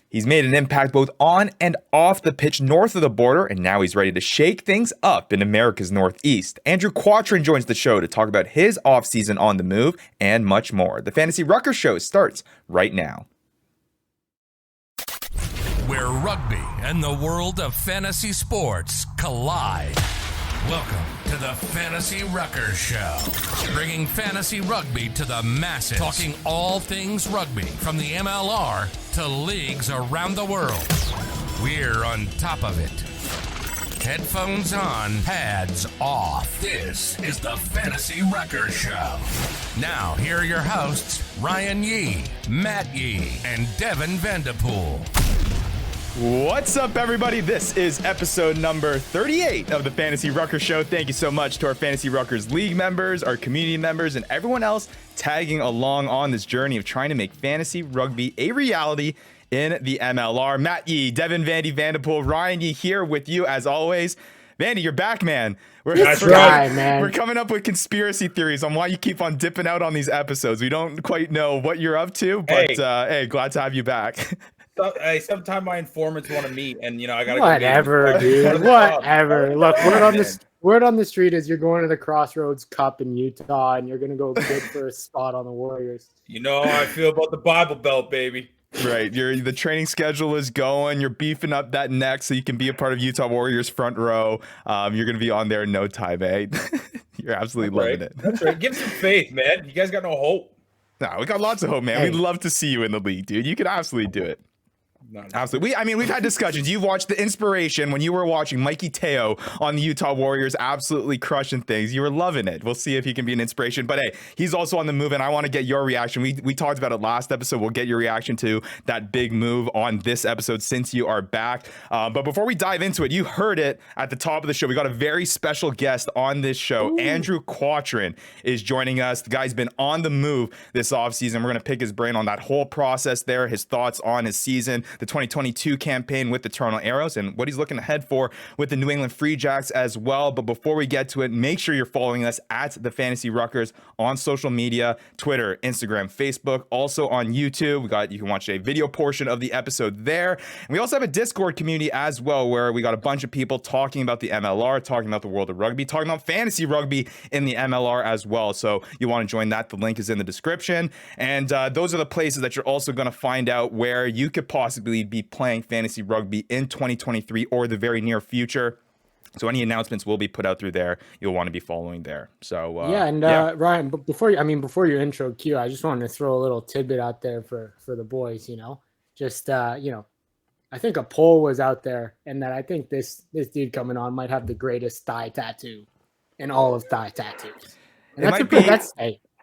He's made an impact both on and off the pitch north of the border, and now he's ready to shake things up in America's Northeast. Andrew Quattrin joins the show to talk about his offseason on the move and much more. The Fantasy Ruckers Show starts right now. Where rugby and the world of fantasy sports collide. Welcome to the Fantasy Ruckers Show, bringing fantasy rugby to the masses, talking all things rugby from the MLR to leagues around the world. We're on top of it. Headphones on, pads off. This is the Fantasy Ruckers Show. Now, here are your hosts, Ryan Yee, Matt Yee, and Devin Vanderpool. What's up, everybody? This is episode number 38 of the Fantasy Ruckers Show. Thank you so much to our Fantasy Ruckers League members, our community members, and everyone else tagging along on this journey of trying to make fantasy rugby a reality in the MLR. Matt Yee, Devin Vanderpool, Ryan Yee here with you as always. Vandy, you're back, man. We're coming up with conspiracy theories on why you keep on dipping out on these episodes. We don't quite know what you're up to, but hey, glad to have you back. Sometimes my informants want to meet, and I gotta whatever, dude. Whatever. Look, word on the street is you're going to the Crossroads Cup in Utah, and you're gonna go bid for a spot on the Warriors. You know how I feel about the Bible Belt, baby. Right, the training schedule is going. You're beefing up that neck so you can be a part of Utah Warriors front row. You're gonna be on there in no time, eh? You're absolutely loving it. That's right. Give some faith, man. You guys got no hope. No, we got lots of hope, man. We'd love to see you in the league, dude. You could absolutely do it. Absolutely. We've had discussions. You've watched the inspiration when you were watching Mikey Teo on the Utah Warriors absolutely crushing things. You were loving it. We'll see if he can be an inspiration. But hey, he's also on the move, and I want to get your reaction. We talked about it last episode. We'll get your reaction to that big move on this episode since you are back. But before we dive into it, you heard it at the top of the show. We got a very special guest on this show. Ooh. Andrew Quattrin is joining us. The guy's been on the move this offseason. We're going to pick his brain on that whole process there, his thoughts on his season, the 2022 campaign with the Toronto Arrows, and what he's looking ahead for with the New England Free Jacks as well. But before we get to it, make sure you're following us at the Fantasy Ruckers on social media, Twitter, Instagram, Facebook, also on YouTube. You can watch a video portion of the episode there. And we also have a Discord community as well, where we got a bunch of people talking about the MLR, talking about the world of rugby, talking about fantasy rugby in the MLR as well. So you want to join that, the link is in the description. And those are the places that you're also going to find out where you could possibly be playing fantasy rugby in 2023 or the very near future. So any announcements will be put out through there. You'll want to be following there. So Ryan, but before your intro cue, I just wanted to throw a little tidbit out there for the boys. I think a poll was out there, and that I think this dude coming on might have the greatest thigh tattoo in all of thigh tattoos. And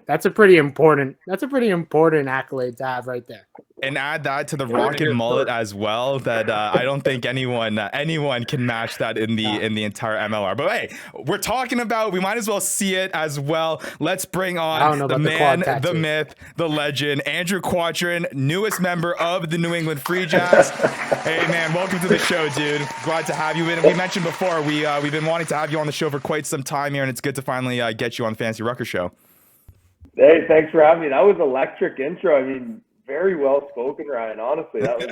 that's a pretty important accolade to have right there. And add that to the rockin' mullet as well. That I don't think anyone can match that in the entire MLR. But hey, we're talking about. We might as well see it as well. Let's bring on the man, the myth, the legend, Andrew Quattrin, newest member of the New England Free Jacks. Hey man, welcome to the show, dude. Glad to have you in. We mentioned before we've been wanting to have you on the show for quite some time here, and it's good to finally get you on the Fantasy Ruckers Show. Hey, thanks for having me. That was electric intro. I mean, very well spoken, Ryan. Honestly, that was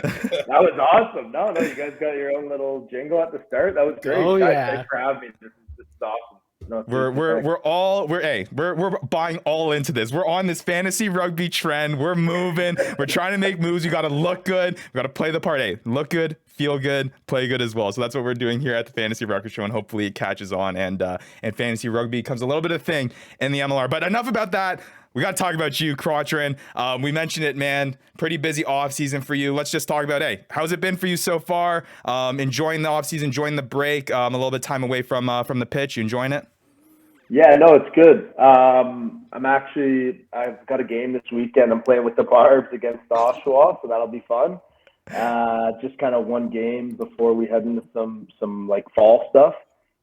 awesome. No, you guys got your own little jingle at the start. That was great. Oh guys, yeah. Thanks for having me. This is awesome. No, we're buying all into this. We're on this fantasy rugby trend. We're moving. We're trying to make moves. You got to look good. We got to play the part. Hey, look good, feel good, play good as well. So that's what we're doing here at the Fantasy Ruckers Show, and hopefully it catches on and fantasy rugby becomes a little bit of a thing in the MLR. But enough about that. We got to talk about you, Quattrin. We mentioned it, man. Pretty busy off season for you. Let's just talk about, hey, how's it been for you so far? Enjoying the off season, enjoying the break, a little bit of time away from the pitch. You enjoying it? Yeah, no, it's good. I've got a game this weekend. I'm playing with the Barbs against Oshawa, so that'll be fun. Just kind of one game before we head into some like fall stuff.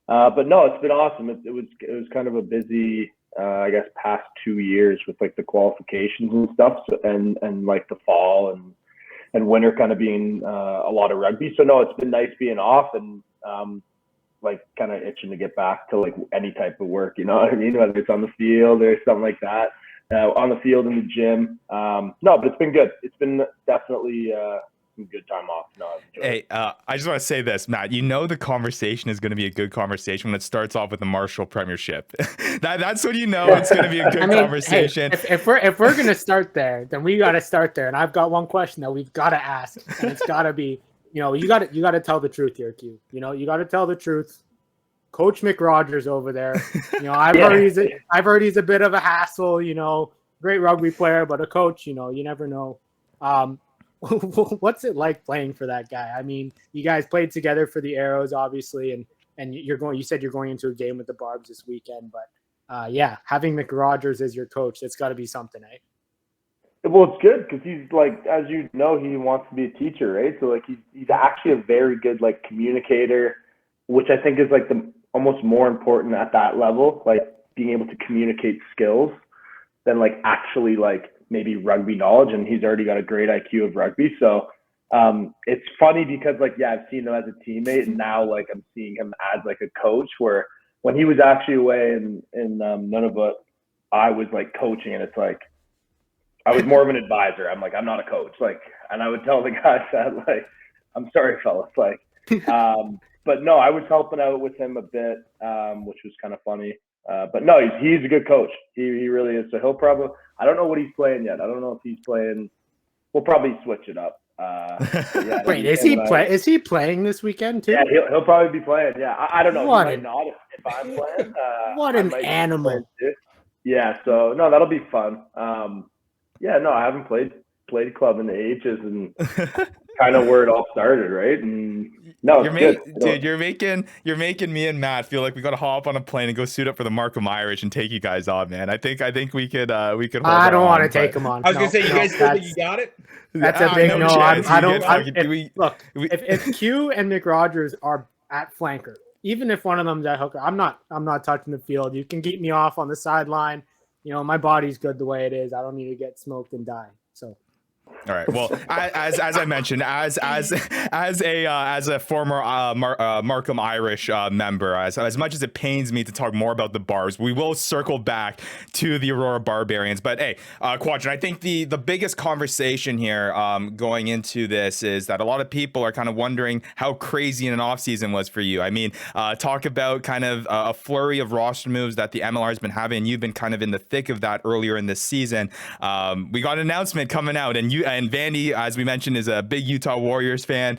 But no, it's been awesome. It was kind of a busy. I guess past 2 years with like the qualifications and stuff, and like the fall and winter kind of being a lot of rugby. So no, it's been nice being off and like kind of itching to get back to like any type of work, you know what I mean? Whether it's on the field or something like that, on the field in the gym. No, but it's been good. It's been definitely some good time off. No, hey, I just want to say this, Matt. You know the conversation is going to be a good conversation when it starts off with the Marshall Premiership. That's when you know it's going to be a good conversation. Hey, if we're going to start there, then we got to start there. And I've got one question that we've got to ask, and it's got to be, you got to tell the truth here, Q. You got to tell the truth. Coach McRogers over there. I've heard he's a bit of a hassle. Great rugby player, but a coach. You never know. What's it like playing for that guy? I mean, you guys played together for the Arrows, obviously, and you said you're going into a game with the Barbs this weekend, but having McRogers as your coach, it's got to be something, eh? Well, it's good because he's like, as you know, he wants to be a teacher, right? So like he's actually a very good like communicator, which I think is like the almost more important at that level, like being able to communicate skills than like actually like maybe rugby knowledge. And he's already got a great IQ of rugby. So it's funny because like, I've seen him as a teammate, and now like I'm seeing him as like a coach, where when he was actually away in Nunavut, I was like coaching, and it's like, I was more of an advisor. I'm like, I'm not a coach. Like, and I would tell the guys that like, I'm sorry, fellas. Like, but no, I was helping out with him a bit, which was kind of funny. But no, he's a good coach. He really is. So he'll probably, I don't know what he's playing yet. I don't know if he's playing. We'll probably switch it up. Wait, is he playing this weekend too? Yeah, he'll probably be playing. Yeah, I don't know. He might not if I'm playing. What an animal. Yeah, so no, that'll be fun. No, I haven't played club in the ages, and kind of where it all started, right? And no, dude, you're making me and Matt feel like we got to hop on a plane and go suit up for the Markham Irish and take you guys on, man. I think we could. Hold I don't want to take them on. I was gonna say, you guys think you got it? That's a big no. I don't. If Q and McRogers are at flanker, even if one of them's at hooker, I'm not touching the field. You can keep me off on the sideline. My body's good the way it is. I don't need to get smoked and die. So. All right. Well, as I mentioned, as a former Markham Irish member, as much as it pains me to talk more about the Barbs, we will circle back to the Aurora Barbarians. But hey, Quattrin, I think the biggest conversation here going into this is that a lot of people are kind of wondering how crazy an offseason was for you. I mean, talk about kind of a flurry of roster moves that the MLR has been having. You've been kind of in the thick of that earlier in this season. We got an announcement coming out, and Vandy, as we mentioned, is a big Utah Warriors fan.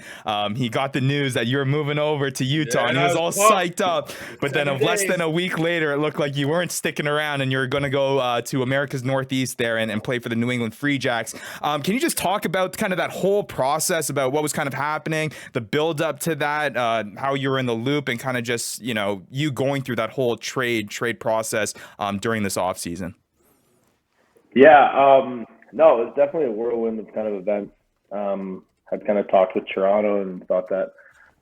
He got the news that you're moving over to Utah, and he was all psyched up. But then less than a week later, it looked like you weren't sticking around, and you're going to go to America's Northeast there and play for the New England Free Jacks. Can you just talk about kind of that whole process, about what was kind of happening, the build up to that, how you were in the loop, and kind of just, you going through that whole trade process during this offseason? Yeah, no, it was definitely a whirlwind of kind of events. I'd kind of talked with Toronto and thought that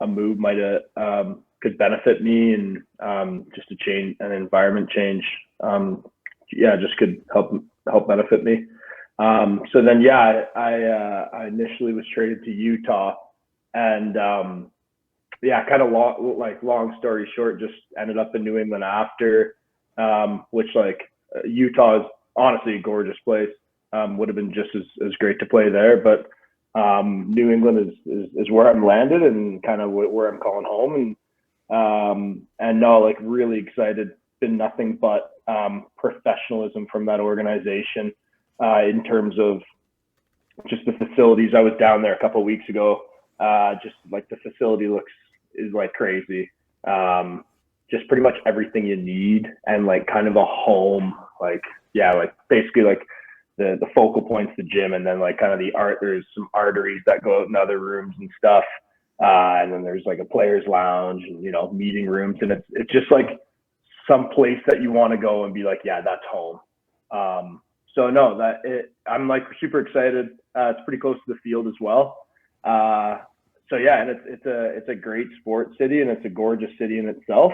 a move might could benefit me, and just a change, an environment change, just could help benefit me. So then, I initially was traded to Utah, and kind of long story short, just ended up in New England after, which Utah is honestly a gorgeous place. Would have been just as great to play there, but New England is where I'm landed and kind of where I'm calling home, and no, really excited. Been nothing but professionalism from that organization in terms of just the facilities. I was down there a couple of weeks ago. Just the facility is crazy. Just pretty much everything you need, and kind of a home. Basically the focal points, the gym, and then kind of the art. There's some arteries that go out in other rooms and stuff, and then there's a players' lounge and meeting rooms, and it's just some place that you want to go and be that's home. So no, I'm super excited. It's pretty close to the field as well. So yeah, and it's a great sports city, and it's a gorgeous city in itself.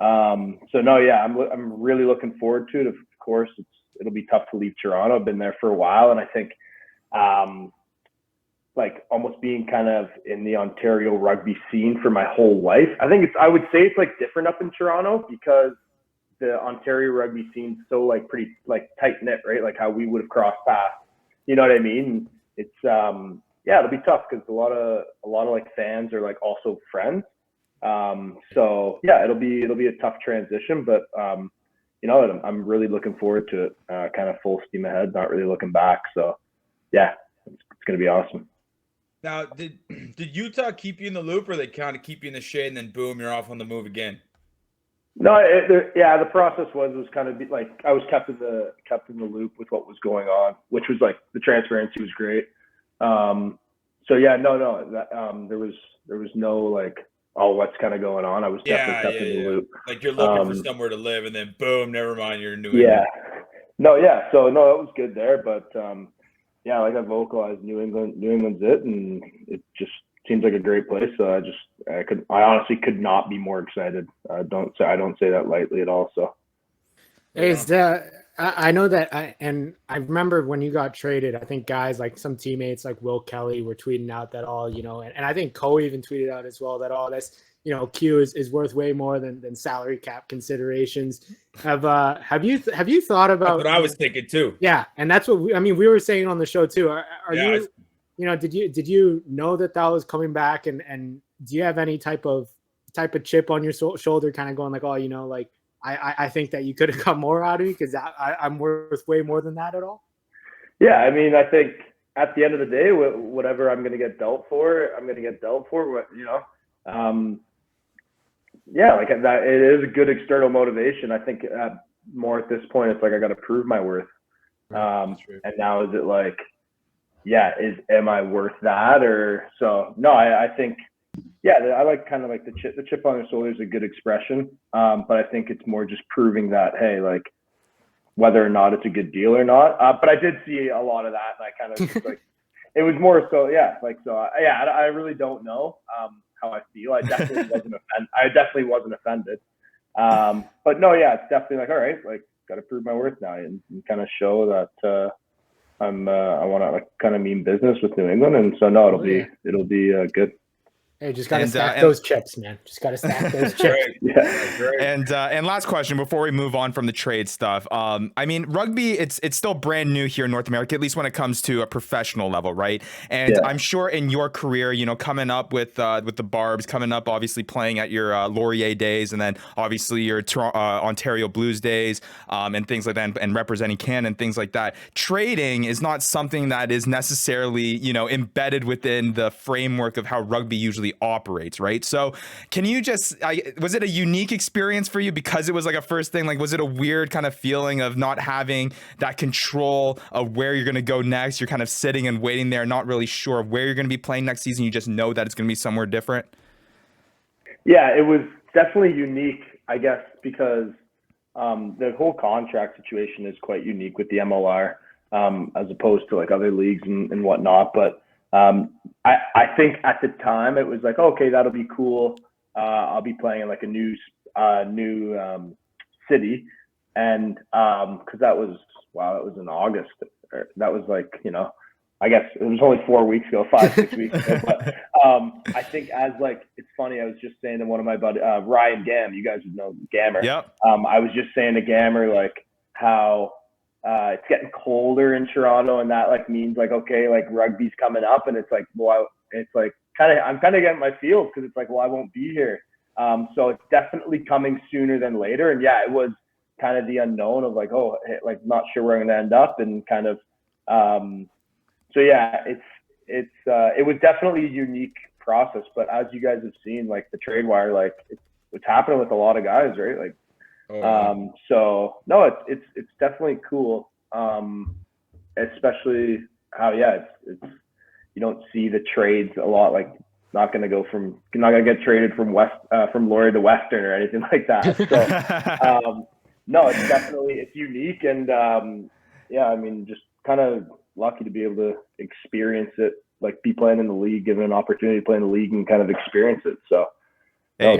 So no, yeah, I'm really looking forward to it. Of course, it'll be tough to leave Toronto. I've been there for a while, and I think almost being kind of in the Ontario rugby scene for my whole life. I would say it's different up in Toronto because the Ontario rugby scene's so pretty tight knit, right? How we would have crossed paths. You know what I mean? It's yeah, it'll be tough because a lot of like fans are like also friends. So yeah, it'll be a tough transition, but you know, I'm really looking forward to it. Kind of full steam ahead, not really looking back. So yeah, it's gonna be awesome. Now, did Utah keep you in the loop, or they kind of keep you in the shade, and then boom, you're off on the move again? No, the process was kind of like I was kept in the loop with what was going on, which was like the transparency was great. So yeah, there was no like, oh, what's kind of going on. I was definitely kept in the loop. Like you're looking for somewhere to live, and then boom, never mind, you're in New England. Yeah. So no, that was good there, but yeah, like I vocalized, New England's it, and it just seems like a great place. So I honestly could not be more excited. I don't say that lightly at all. So I know that, and I remember when you got traded, I think guys like some teammates like Will Kelly were tweeting out that all, you know, and I think Cole even tweeted out as well that all this, you know, Q is worth way more than salary cap considerations. Have you thought about? That's what I was thinking too. Yeah, and that's what we were saying on the show too. Are you, you know, did you know that was coming back, and do you have any type of chip on your shoulder, kind of going like, oh, you know, like I think that you could have got more out of me because I'm worth way more than that at all? Yeah, I mean, I think at the end of the day, whatever I'm going to get dealt for, I'm going to get dealt for. You know. Yeah, like that, it is a good external motivation. I think more at this point, it's like I got to prove my worth. And now is it like, yeah, am I worth that? Or so? No, I think, yeah, I like kind of like the chip on your shoulder is a good expression. But I think it's more just proving that, hey, like whether or not it's a good deal or not. But I did see a lot of that, and I kind of like it was more so, yeah, like so. Yeah, I really don't know. How I feel. I definitely wasn't offended. But no, yeah, it's definitely like, all right, like got to prove my worth now and kind of show that I want to like kind of mean business with New England, and so no, it'll be good. Hey, just gotta stack those chips, man. Just gotta stack those chips. And last question before we move on from the trade stuff. I mean, rugby, it's still brand new here in North America, at least when it comes to a professional level, right? And I'm sure in your career, you know, coming up with the Barbs, coming up obviously playing at your Laurier days, and then obviously your Ontario Blues days, and things like that, and representing Canada and things like that. Trading is not something that is necessarily, you know, embedded within the framework of how rugby usually operates, right? So can you just was it a unique experience for you because it was like a first thing? Like, was it a weird kind of feeling of not having that control of where you're going to go next? You're kind of sitting and waiting there, not really sure of where you're going to be playing next season. You just know that it's going to be somewhere different. Yeah, it was definitely unique, I guess, because the whole contract situation is quite unique with the MLR, as opposed to like other leagues and whatnot. But I think at the time it was like, okay, that'll be cool. I'll be playing in like a new city, and because that was in August. That was like, you know, I guess it was only 4 weeks ago, 5-6 weeks ago. But I think as like, it's funny. I was just saying to one of my buddies, Ryan Gam. You guys would know Gammer. Yep. I was just saying to Gammer like how. It's getting colder in Toronto, and that like means like, okay, like rugby's coming up, and it's like, well, it's like I'm kind of getting my feels because it's like, well, I won't be here. So it's definitely coming sooner than later. And yeah, it was kind of the unknown of like, oh, like not sure where I'm going to end up, and kind of, so yeah, it was definitely a unique process. But as you guys have seen, like the trade wire, like it's happening with a lot of guys, right? Like. So no, it's definitely cool. Especially how, it's you don't see the trades a lot, like not going to get traded from Laurier to Western or anything like that. So, no, it's unique. And, I mean, just kind of lucky to be able to experience it, like be playing in the league, given an opportunity to play in the league and kind of experience it. So, hey,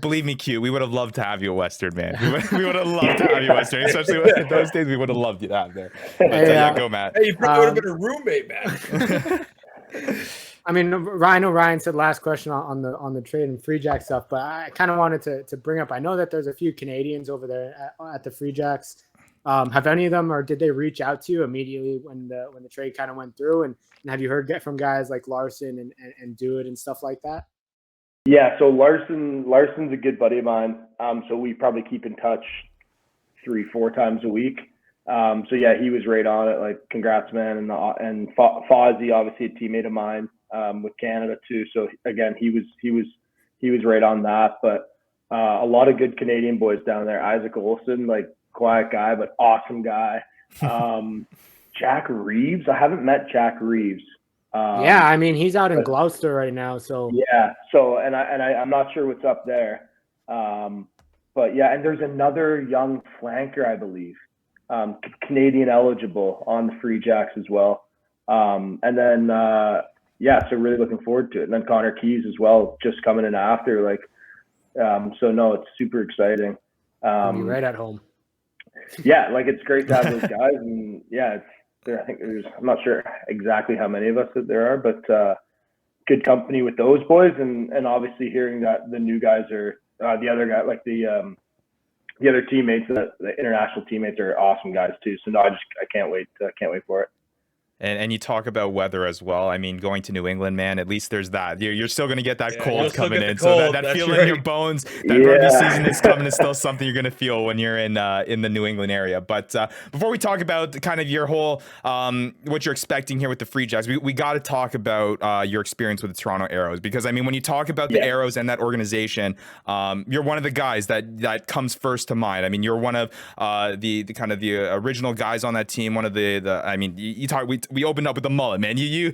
believe me, Q, we would have loved to have you at Western, man. We would have loved to have you at Western, especially in those days. We would have loved you to have there. But, go, Matt. Hey, you would have been a roommate, man. I mean, Ryan said last question on the trade and Free Jack stuff, but I kind of wanted to bring up. I know that there's a few Canadians over there at the Free Jacks. Have any of them, or did they reach out to you immediately when the trade kind of went through? And have you heard from guys like Larson and Do It and stuff like that? Yeah, so Larson's a good buddy of mine. So we probably keep in touch 3-4 times a week. So yeah, he was right on it. Like, congrats, man. And Fozzie, obviously a teammate of mine, with Canada too. So again, he was right on that. But a lot of good Canadian boys down there. Isaac Olson, like, quiet guy, but awesome guy. Jack Reeves. I haven't met Jack Reeves. Yeah, I mean, he's out in Gloucester right now. So yeah. So I'm not sure what's up there. But yeah, and there's another young flanker, I believe, Canadian eligible on the Free Jacks as well. And then yeah, so really looking forward to it. And then Connor Keys as well, just coming in after. Like, so no, it's super exciting. be right at home. Yeah, like, it's great to have those guys, and yeah, I think I'm not sure exactly how many of us that there are, but good company with those boys, and obviously hearing that the new guys are the other guy, like the other teammates, the international teammates are awesome guys too. So no, I can't wait for it. And you talk about weather as well. I mean, going to New England, man, at least there's that. You're still going to get that cold coming in. So that feel in your bones, that rugby season is coming, is still something you're going to feel when you're in the New England area. But before we talk about kind of your whole, what you're expecting here with the Free Jacks, we got to talk about your experience with the Toronto Arrows. Because, I mean, when you talk about the Arrows and that organization, you're one of the guys that comes first to mind. I mean, you're one of the kind of the original guys on that team. One of the I mean, we opened up with the mullet, man. You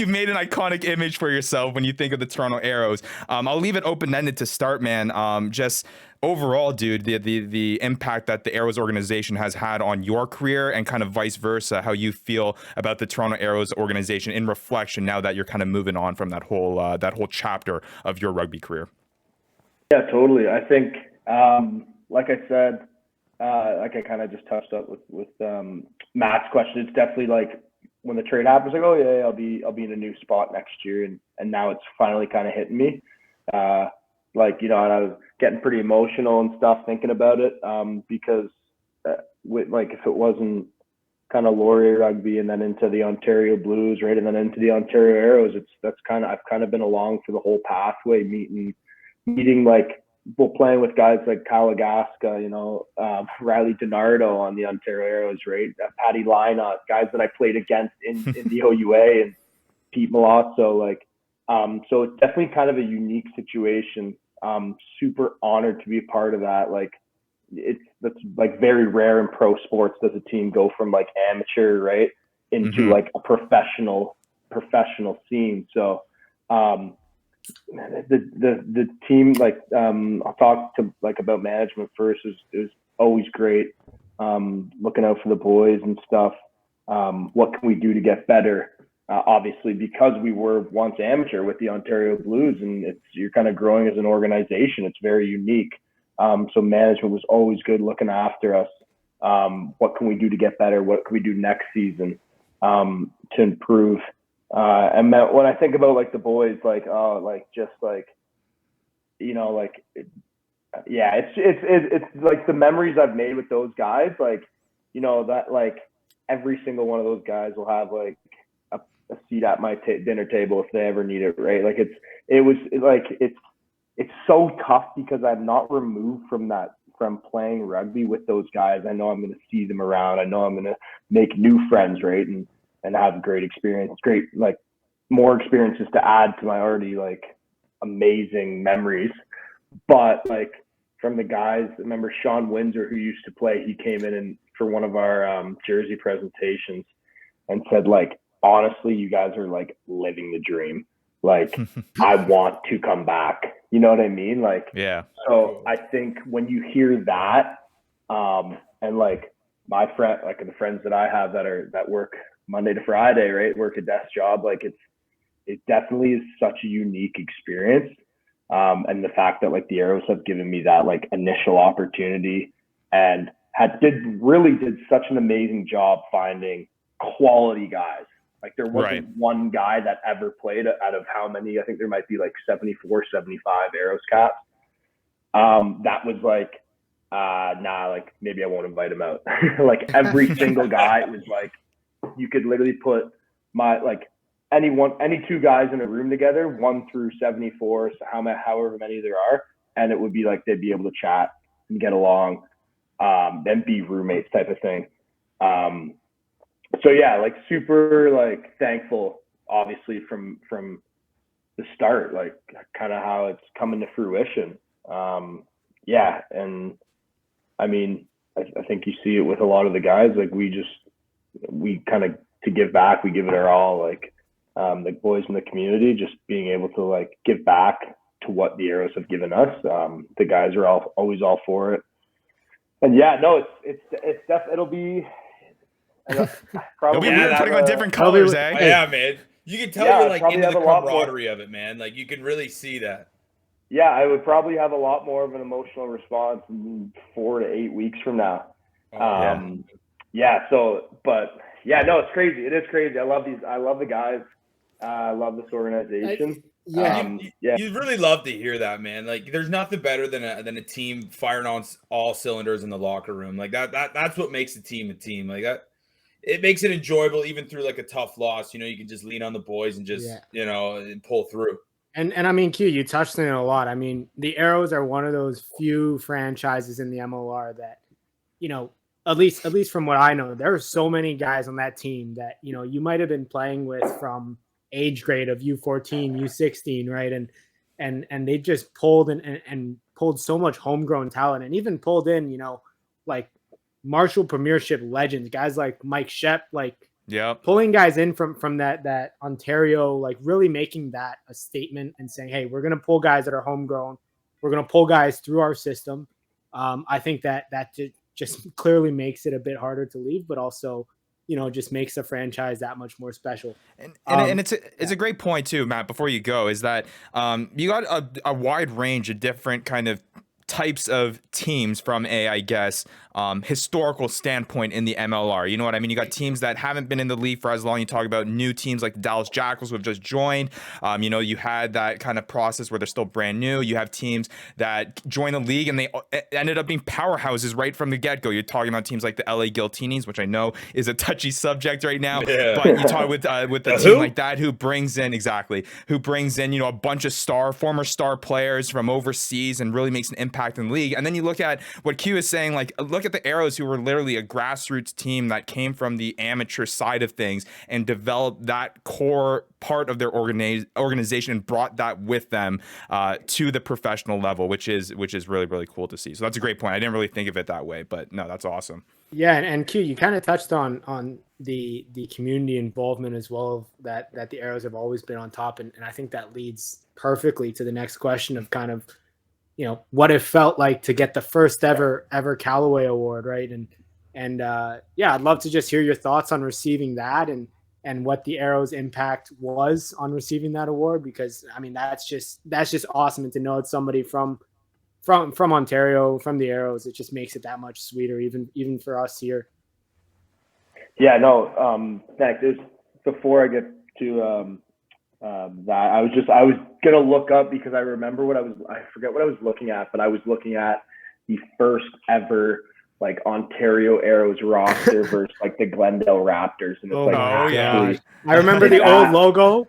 made an iconic image for yourself when you think of the Toronto Arrows. I'll leave it open-ended to start, man. Just overall, dude, the impact that the Arrows organization has had on your career, and kind of vice versa, how you feel about the Toronto Arrows organization in reflection now that you're kind of moving on from that whole chapter of your rugby career. Yeah, totally. I think, like I said, like I kind of just touched up with Matt's question, it's definitely like, when the trade happens, like, oh yeah, I'll be in a new spot next year, and now it's finally kind of hitting me. Like, you know, and I was getting pretty emotional and stuff thinking about it, because with, like, if it wasn't kind of Laurier rugby and then into the Ontario Blues, right, and then into the Ontario Arrows, I've kind of been along for the whole pathway, meeting like, well, playing with guys like Kalagaska, you know, Riley DiNardo on the Ontario Arrows, right? Paddy Lynott, guys that I played against in the OUA, and Pete Milazzo, like, so it's definitely kind of a unique situation. Super honored to be a part of that. Like, that's like very rare in pro sports. Does a team go from like amateur, right, into like a professional scene? So, the team, like, I'll talk to like about management first, is always great. Looking out for the boys and stuff. What can we do to get better? Obviously, because we were once amateur with the Ontario Blues, and you're kind of growing as an organization. It's very unique. So management was always good looking after us. What can we do to get better? What can we do next season to improve? And when I think about like the boys, like, oh, like, just like, you know, like, yeah, it's like the memories I've made with those guys, like, you know, that like every single one of those guys will have like a seat at my dinner table if they ever need it, right? Like, it's so tough because I'm not removed from playing rugby with those guys. I know I'm going to see them around. I know I'm going to make new friends, right? And have a great experience. Great, like, more experiences to add to my already like amazing memories. But like, from the guys, I remember Sean Windsor, who used to play, he came in and for one of our jersey presentations and said, like, honestly, you guys are like living the dream. Like, I want to come back. You know what I mean? Like, yeah. So I think when you hear that, and like my friend, like the friends that I have that work Monday to Friday, right, work a desk job, like, it definitely is such a unique experience. And the fact that like the Arrows have given me that like initial opportunity and did such an amazing job finding quality guys. Like, there wasn't one guy that ever played out of how many, I think there might be like 74, 75 Arrows caps. That was like like maybe I won't invite him out. Like every single guy was like, you could literally put any two guys in a room together, 1 through 74, so however many there are, and it would be like they'd be able to chat and get along, then be roommates type of thing. So yeah, like super like thankful, obviously from the start, like kind of how it's coming to fruition. Yeah, and I mean, I think you see it with a lot of the guys. Like we kind of, to give back, we give it our all. Like the boys in the community, just being able to like give back to what the Arrows have given us. The guys are always all for it. And yeah, no, it's it'll be It'll probably be weird putting on different colors, eh? Yeah, man. You can tell you're like into the camaraderie of it, man. Like you can really see that. Yeah, I would probably have a lot more of an emotional response in 4 to 8 weeks from now. Yeah. So, but yeah, no, it's crazy. It is crazy. I love the guys. I love this organization. You'd really love to hear that, man. Like, there's nothing better than a team firing on all cylinders in the locker room. Like that's what makes a team. Like that, it makes it enjoyable even through like a tough loss. You know, you can just lean on the boys and just and pull through. And I mean, Q, you touched on it a lot. I mean, the Arrows are one of those few franchises in the MLR that, you know, at least from what I know, there are so many guys on that team that, you know, you might have been playing with from age grade of U14, U16, right? And they just pulled and pulled so much homegrown talent, and even pulled in, you know, like Marshall Premiership legends, guys like Mike Shep, like pulling guys in from that Ontario, like really making that a statement and saying, hey, we're going to pull guys that are homegrown. We're going to pull guys through our system. I think that just clearly makes it a bit harder to leave, but also, you know, just makes the franchise that much more special. And it's a great point too, Matt, before you go, is that you got a wide range of different kind of types of teams from I guess, historical standpoint in the MLR. You know what I mean? You got teams that haven't been in the league for as long. You talk about new teams like the Dallas Jackals who have just joined. You know, you had that kind of process where they're still brand new. You have teams that join the league and they ended up being powerhouses right from the get-go. You're talking about teams like the LA Guiltinis, which I know is a touchy subject right now. Yeah. But you talk with a team like that who brings in, you know, a bunch of former star players from overseas and really makes an impact in the league. And then you look at what Q is saying, like, look at the Arrows, who were literally a grassroots team that came from the amateur side of things and developed that core part of their organization and brought that with them to the professional level, which is really, really cool to see. So that's a great point. I didn't really think of it that way, but no, that's awesome. Yeah, and Q, you kind of touched on the community involvement as well, that the Arrows have always been on top, and I think that leads perfectly to the next question of kind of, you know, what it felt like to get the first ever Callaway Award, right? And yeah, I'd love to just hear your thoughts on receiving that and what the Arrows' impact was on receiving that award, because I mean that's just awesome, and to know it's somebody from Ontario, from the Arrows, it just makes it that much sweeter, even for us here. Yeah, no, thanks. Before I get to that, I was gonna look up, because I forget what I was looking at, but I was looking at the first ever like Ontario Arrows roster versus like the Glendale Raptors, and it's I remember the old logo.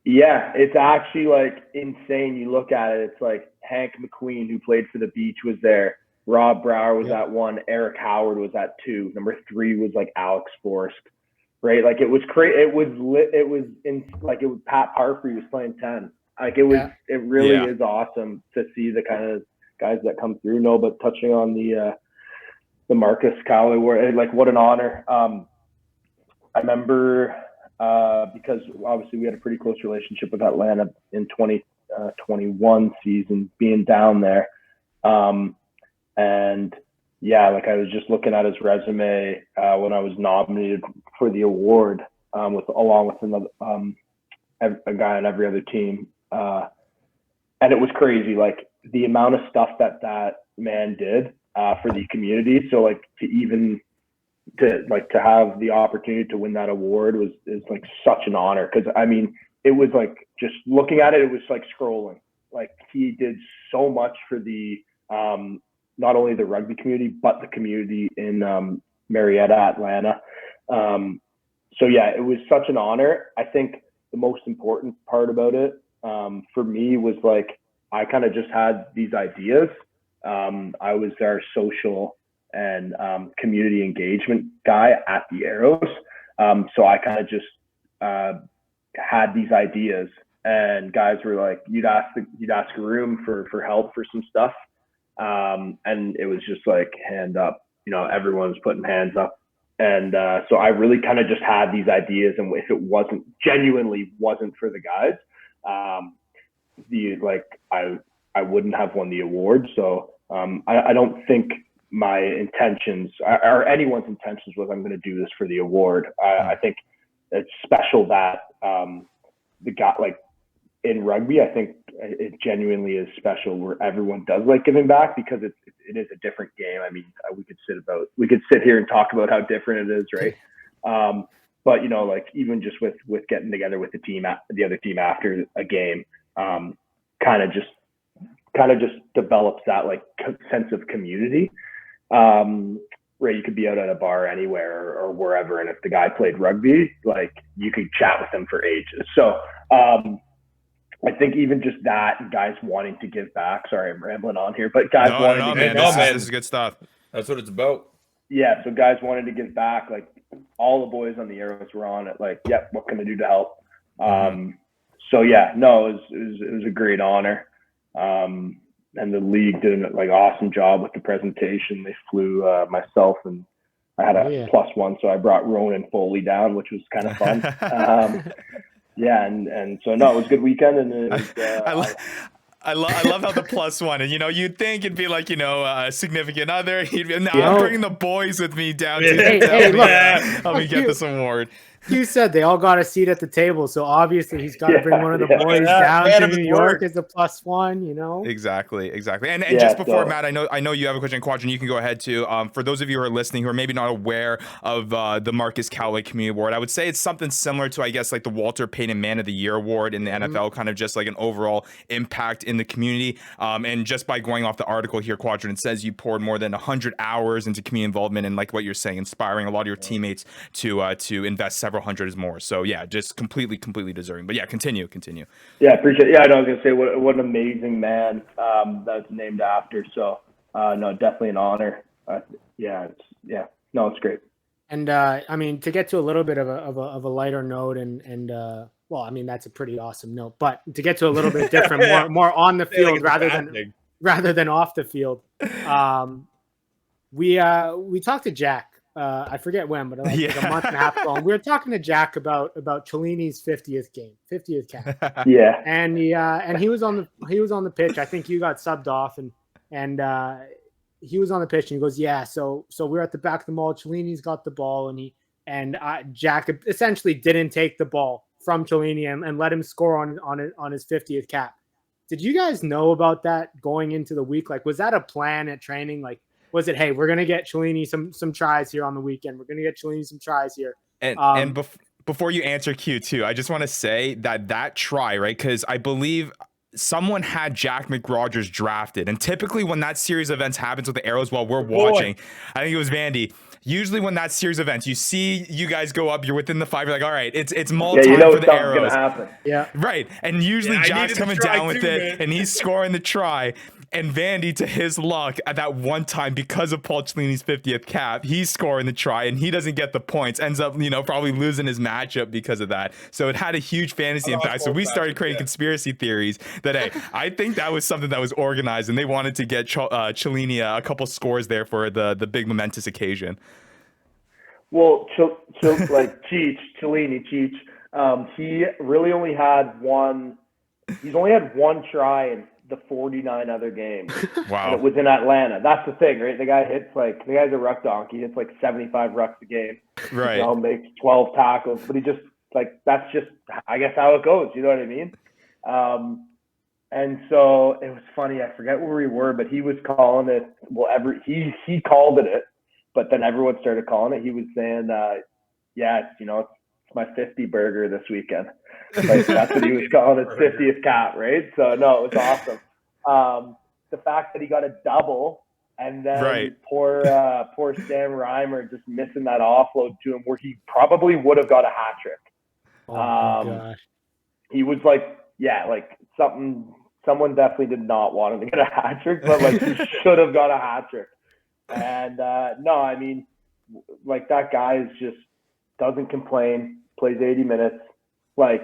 Yeah, it's actually like insane. You look at it, it's like Hank McQueen, who played for the Beach, was there. Rob Brower was at 1. Eric Howard was at 2. Number 3 was like Alex Forrest. Right, like it was crazy. It was Pat Parfrey was playing 10. Like it was, it really is awesome to see the kind of guys that come through. No, but touching on the Marcus Callaway Award, like what an honor. I remember because obviously we had a pretty close relationship with Atlanta in 2021 season, being down there, and. Yeah, like I was just looking at his resume when I was nominated for the award, along with another a guy on every other team, and it was crazy, like the amount of stuff that man did for the community. So like to have the opportunity to win that award is like such an honor, because I mean it was like, just looking at it, it was like scrolling. Like he did so much for the not only the rugby community, but the community in Marietta, Atlanta. So yeah, it was such an honor. I think the most important part about it for me was like, I kind of just had these ideas. I was their social and community engagement guy at the Arrows. So I kind of just had these ideas, and guys were like, you'd ask a room for help for some stuff. And it was just like hand up, everyone was putting hands up. And so I really kind of just had these ideas, and if it genuinely wasn't for the guys, I wouldn't have won the award. So I don't think my intentions or anyone's intentions was I'm going to do this for the award. I think it's special that the guy, like in rugby, I think it genuinely is special where everyone does like giving back, because it is a different game. I mean, we could sit here and talk about how different it is, right? But like even just with getting together with the other team after a game, kind of just develops that like sense of community. Right, you could be out at a bar anywhere or wherever, and if the guy played rugby, like you could chat with him for ages. So I think even just that, guys wanting to give back. Sorry, I'm rambling on here, but guys wanting to give back. This is good stuff. That's what it's about. Yeah, so guys wanted to give back. Like all the boys on the Arrows were on it. Like, yep, what can I do to help? So yeah, no, it was a great honor. And the league did an awesome job with the presentation. They flew myself, and I had a +1, so I brought Ronan Foley down, which was kind of fun. Yeah, and so no, it was a good weekend, and it was, I love how the +1, and you'd think it'd be like a significant other. I'm bringing the boys with me down to help me get this award. You said they all got a seat at the table, so obviously he's got to bring one of the boys down to New York as a +1, Exactly. And just before Matt, I know you have a question, Quattrin. You can go ahead too. For those of you who are listening who are maybe not aware of the Marcus Callaway Community Award, I would say it's something similar to, I guess, like the Walter Payton Man of the Year Award in the NFL, kind of just like an overall impact in the community. And just by going off the article here, Quattrin, it says you poured more than 100 hours into community involvement, and like what you're saying, inspiring a lot of your teammates to invest several hundred is more. So yeah, just completely deserving. But yeah, continue. Yeah, appreciate it. Yeah, I know, I was gonna say what an amazing man that's named after. So no, definitely an honor. It's great. And I mean, to get to a little bit of a lighter note, and well, I mean, that's a pretty awesome note. But to get to a little bit different, more on the field rather than off the field. We talked to Jack. I forget when, but like a month and a half ago. And we were talking to Jack about Cellini's 50th cap. Yeah. And he was on the pitch. I think you got subbed off, and he was on the pitch, and he goes, yeah. So we're at the back of the mall. Cellini's got the ball, and Jack essentially didn't take the ball from Cellini and let him score on his 50th cap. Did you guys know about that going into the week? Like, was that a plan at training? Like, was it, hey, we're going to get Cellini some tries here on the weekend. We're going to get Cellini some tries here. And before you answer Q too, I just want to say that try, right? Because I believe someone had Jack McRogers drafted. And typically when that series of events happens with the Arrows while we're watching, I think it was Vandy. Usually when that series of events, you see you guys go up, you're within the 5, you're like, all right, it's mall time for the Arrows. Gonna happen. Yeah. Right. And usually Jack's coming down with it, and he's scoring the try. And Vandy, to his luck, at that one time, because of Paul Cellini's 50th cap, he's scoring the try, and he doesn't get the points. Ends up, probably losing his matchup because of that. So it had a huge fantasy impact. So we started creating conspiracy theories that, hey, I think that was something that was organized, and they wanted to get Cellini a couple scores there for the big momentous occasion. Well, Cellini, he really only had one. He's only had one try in the 49 other games. Wow. And it was in Atlanta. That's the thing, right? The guy's a ruck donkey. He hits 75 rucks a game. Right. Makes 12 tackles, but he just that's just, I guess, how it goes. You know what I mean? And so it was funny. I forget where we were, but he was calling it. Well, he called it, but then everyone started calling it. He was saying, it's my 50 burger this weekend. That's what he was calling his 50th cap, right? So no, it was awesome. The fact that he got a double And then poor Sam Reimer just missing that offload to him where he probably would have got a hat trick. Oh my gosh. He was like someone definitely did not want him to get a hat trick, but like he should have got a hat trick. And no, I mean, like that guy is just doesn't complain, plays 80 minutes, like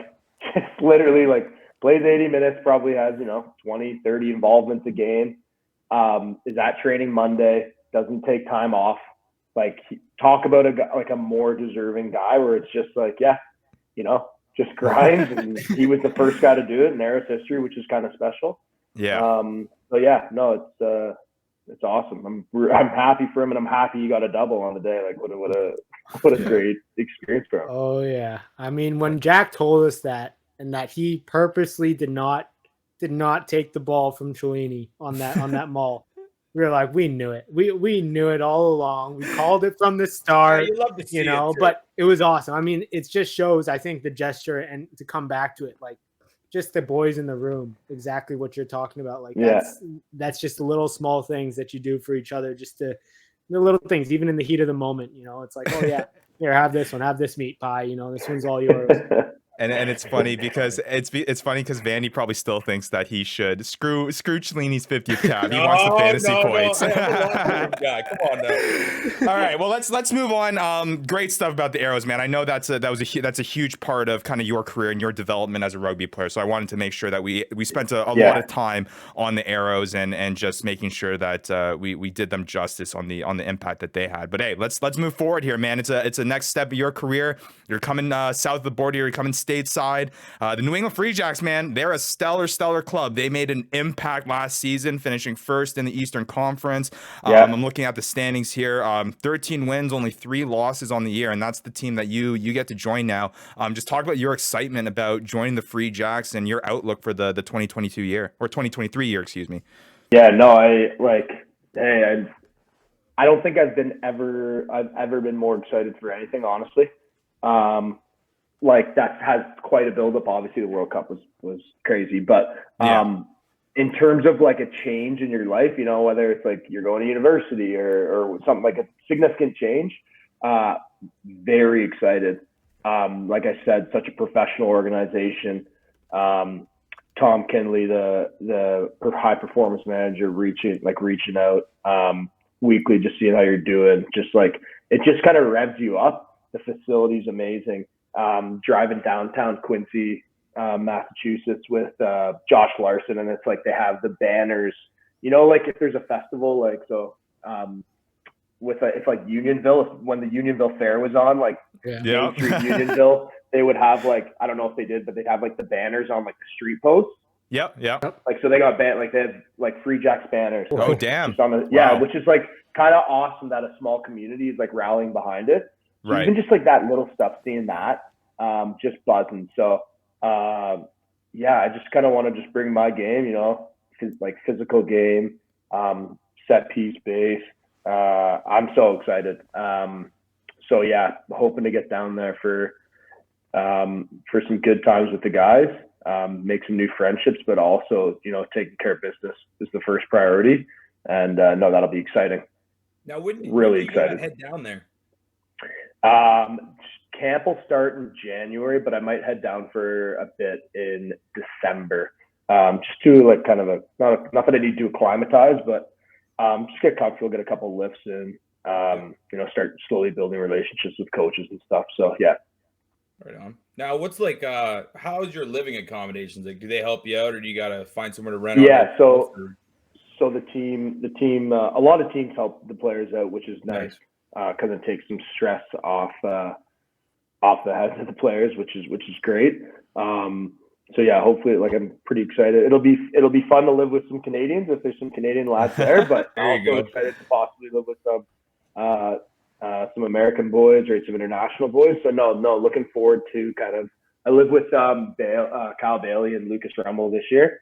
just literally like plays 80 minutes, probably has, 20, 30 involvements a game, is at training Monday, doesn't take time off. Like talk about a guy, like a more deserving guy where it's just like, yeah, just grinds. And he was the first guy to do it in Arrow's history, which is kind of special. Yeah. So yeah, no, it's awesome. I'm happy for him, and I'm happy he got a double on the day. Like what a great experience for him. Oh yeah. I mean, when Jack told us that, and that he purposely did not take the ball from Cellini on that maul, we were like, we knew it. We knew it all along. We called it from the start. Yeah, you love to see it, but it was awesome. I mean, it just shows, I think, the gesture, and to come back to it, like just the boys in the room, exactly what you're talking about. Like that's just the little small things that you do for each other, just the little things, even in the heat of the moment. It's like, oh yeah, here, have this one, have this meat pie. This one's all yours. And it's funny because it's funny because Vandy probably still thinks that he should screw Cellini's 50th cap. He wants the fantasy points. Guy. Come on now. All right, well let's move on. Great stuff about the Arrows, man. I know that's a huge part of kind of your career and your development as a rugby player. So I wanted to make sure that we spent a lot of time on the Arrows and just making sure that we did them justice on the impact that they had. But hey, let's move forward here, man. It's a next step of your career. You're coming south of the border. You're coming stateside. The New England Free Jacks, man, they're a stellar club. They made an impact last season, finishing first in the Eastern Conference. I'm looking at the standings here. 13 wins, only 3 losses on the year, and that's the team that you get to join now. Just talk about your excitement about joining the Free Jacks and your outlook for the 2022 year, or 2023 year, excuse me. Yeah, no, I don't think I've ever been more excited for anything, honestly. Like that has quite a buildup. Obviously, the World Cup was crazy, but in terms of like a change in your life, whether it's like you're going to university or something like a significant change, very excited. Like I said, such a professional organization. Tom Kinley, the high performance manager, reaching out weekly, just seeing how you're doing. Just like it just kind of revs you up. The facility's amazing. Driving downtown Quincy, Massachusetts with Josh Larson, and it's like they have the banners, like if there's a festival, like so if like Unionville, when the Unionville Fair was on, like Main Street Unionville, they would have like, I don't know if they did, but they'd have like the banners on like the street posts. Yep. Like so they got like they had like Free Jacks banners. Oh damn. Wow. Which is like kind of awesome that a small community is like rallying behind it. So even just like that little stuff, seeing that, just buzzing. So, I just kind of want to just bring my game, like physical game, set piece base. I'm so excited. Hoping to get down there for some good times with the guys, make some new friendships, but also, taking care of business is the first priority. And no, that'll be exciting. Now, really excited. Head down there. Camp will start in January, but I might head down for a bit in December. Just to like kind of not that I need to acclimatize, but just get comfortable, get a couple lifts in, start slowly building relationships with coaches and stuff. So yeah. Right on. Now, what's like, how's your living accommodations? Like, do they help you out, or do you got to find somewhere to rent? Yeah. So the team, a lot of teams help the players out, which is nice. Because it takes some stress off the heads of the players, which is great. Hopefully, like I'm pretty excited. It'll be fun to live with some Canadians if there's some Canadian lads there, but I'm also excited to possibly live with some American boys or some international boys. So no, looking forward to I live with Kyle Bailey and Lucas Rummel this year.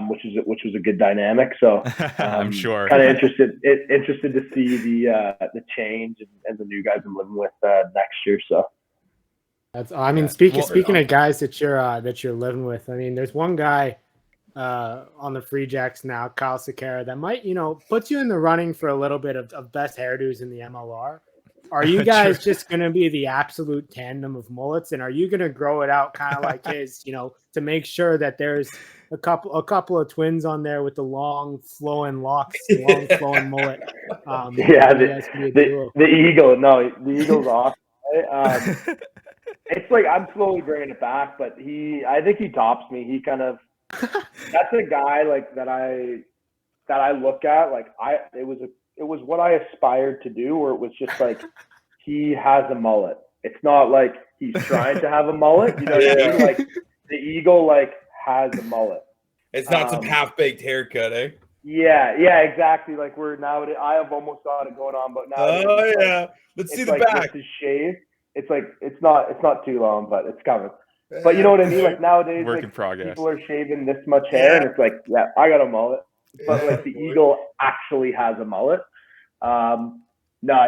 Which was a good dynamic. So I'm sure kind of interested to see the change and the new guys I'm living with next year. So speaking of guys that you're living with, I mean, there's one guy on the Free Jacks now, Kyle Sakara, that might, puts you in the running for a little bit of best hairdos in the MLR. Are you guys just going to be the absolute tandem of mullets, and are you going to grow it out kind of like his, to make sure that there's a couple of twins on there with the long flowing locks, long flowing mullet? The eagle. No, the eagle's awesome. Right? It's like I'm slowly bringing it back, but I think he tops me. He kind of that's a guy like that I look at like it was what I aspired to do, where it was just like he has a mullet. It's not like he's trying to have a mullet, you know what I mean? Like the eagle like has a mullet. It's not some half-baked haircut, eh? Yeah, exactly. Like we're nowadays, I have almost got it going on, but now let's see the back. It's shave. It's like it's not too long, but it's coming. But you know what I mean? Like nowadays, work in progress. People are shaving this much hair, and it's like, I got a mullet. But like the eagle actually has a mullet. No,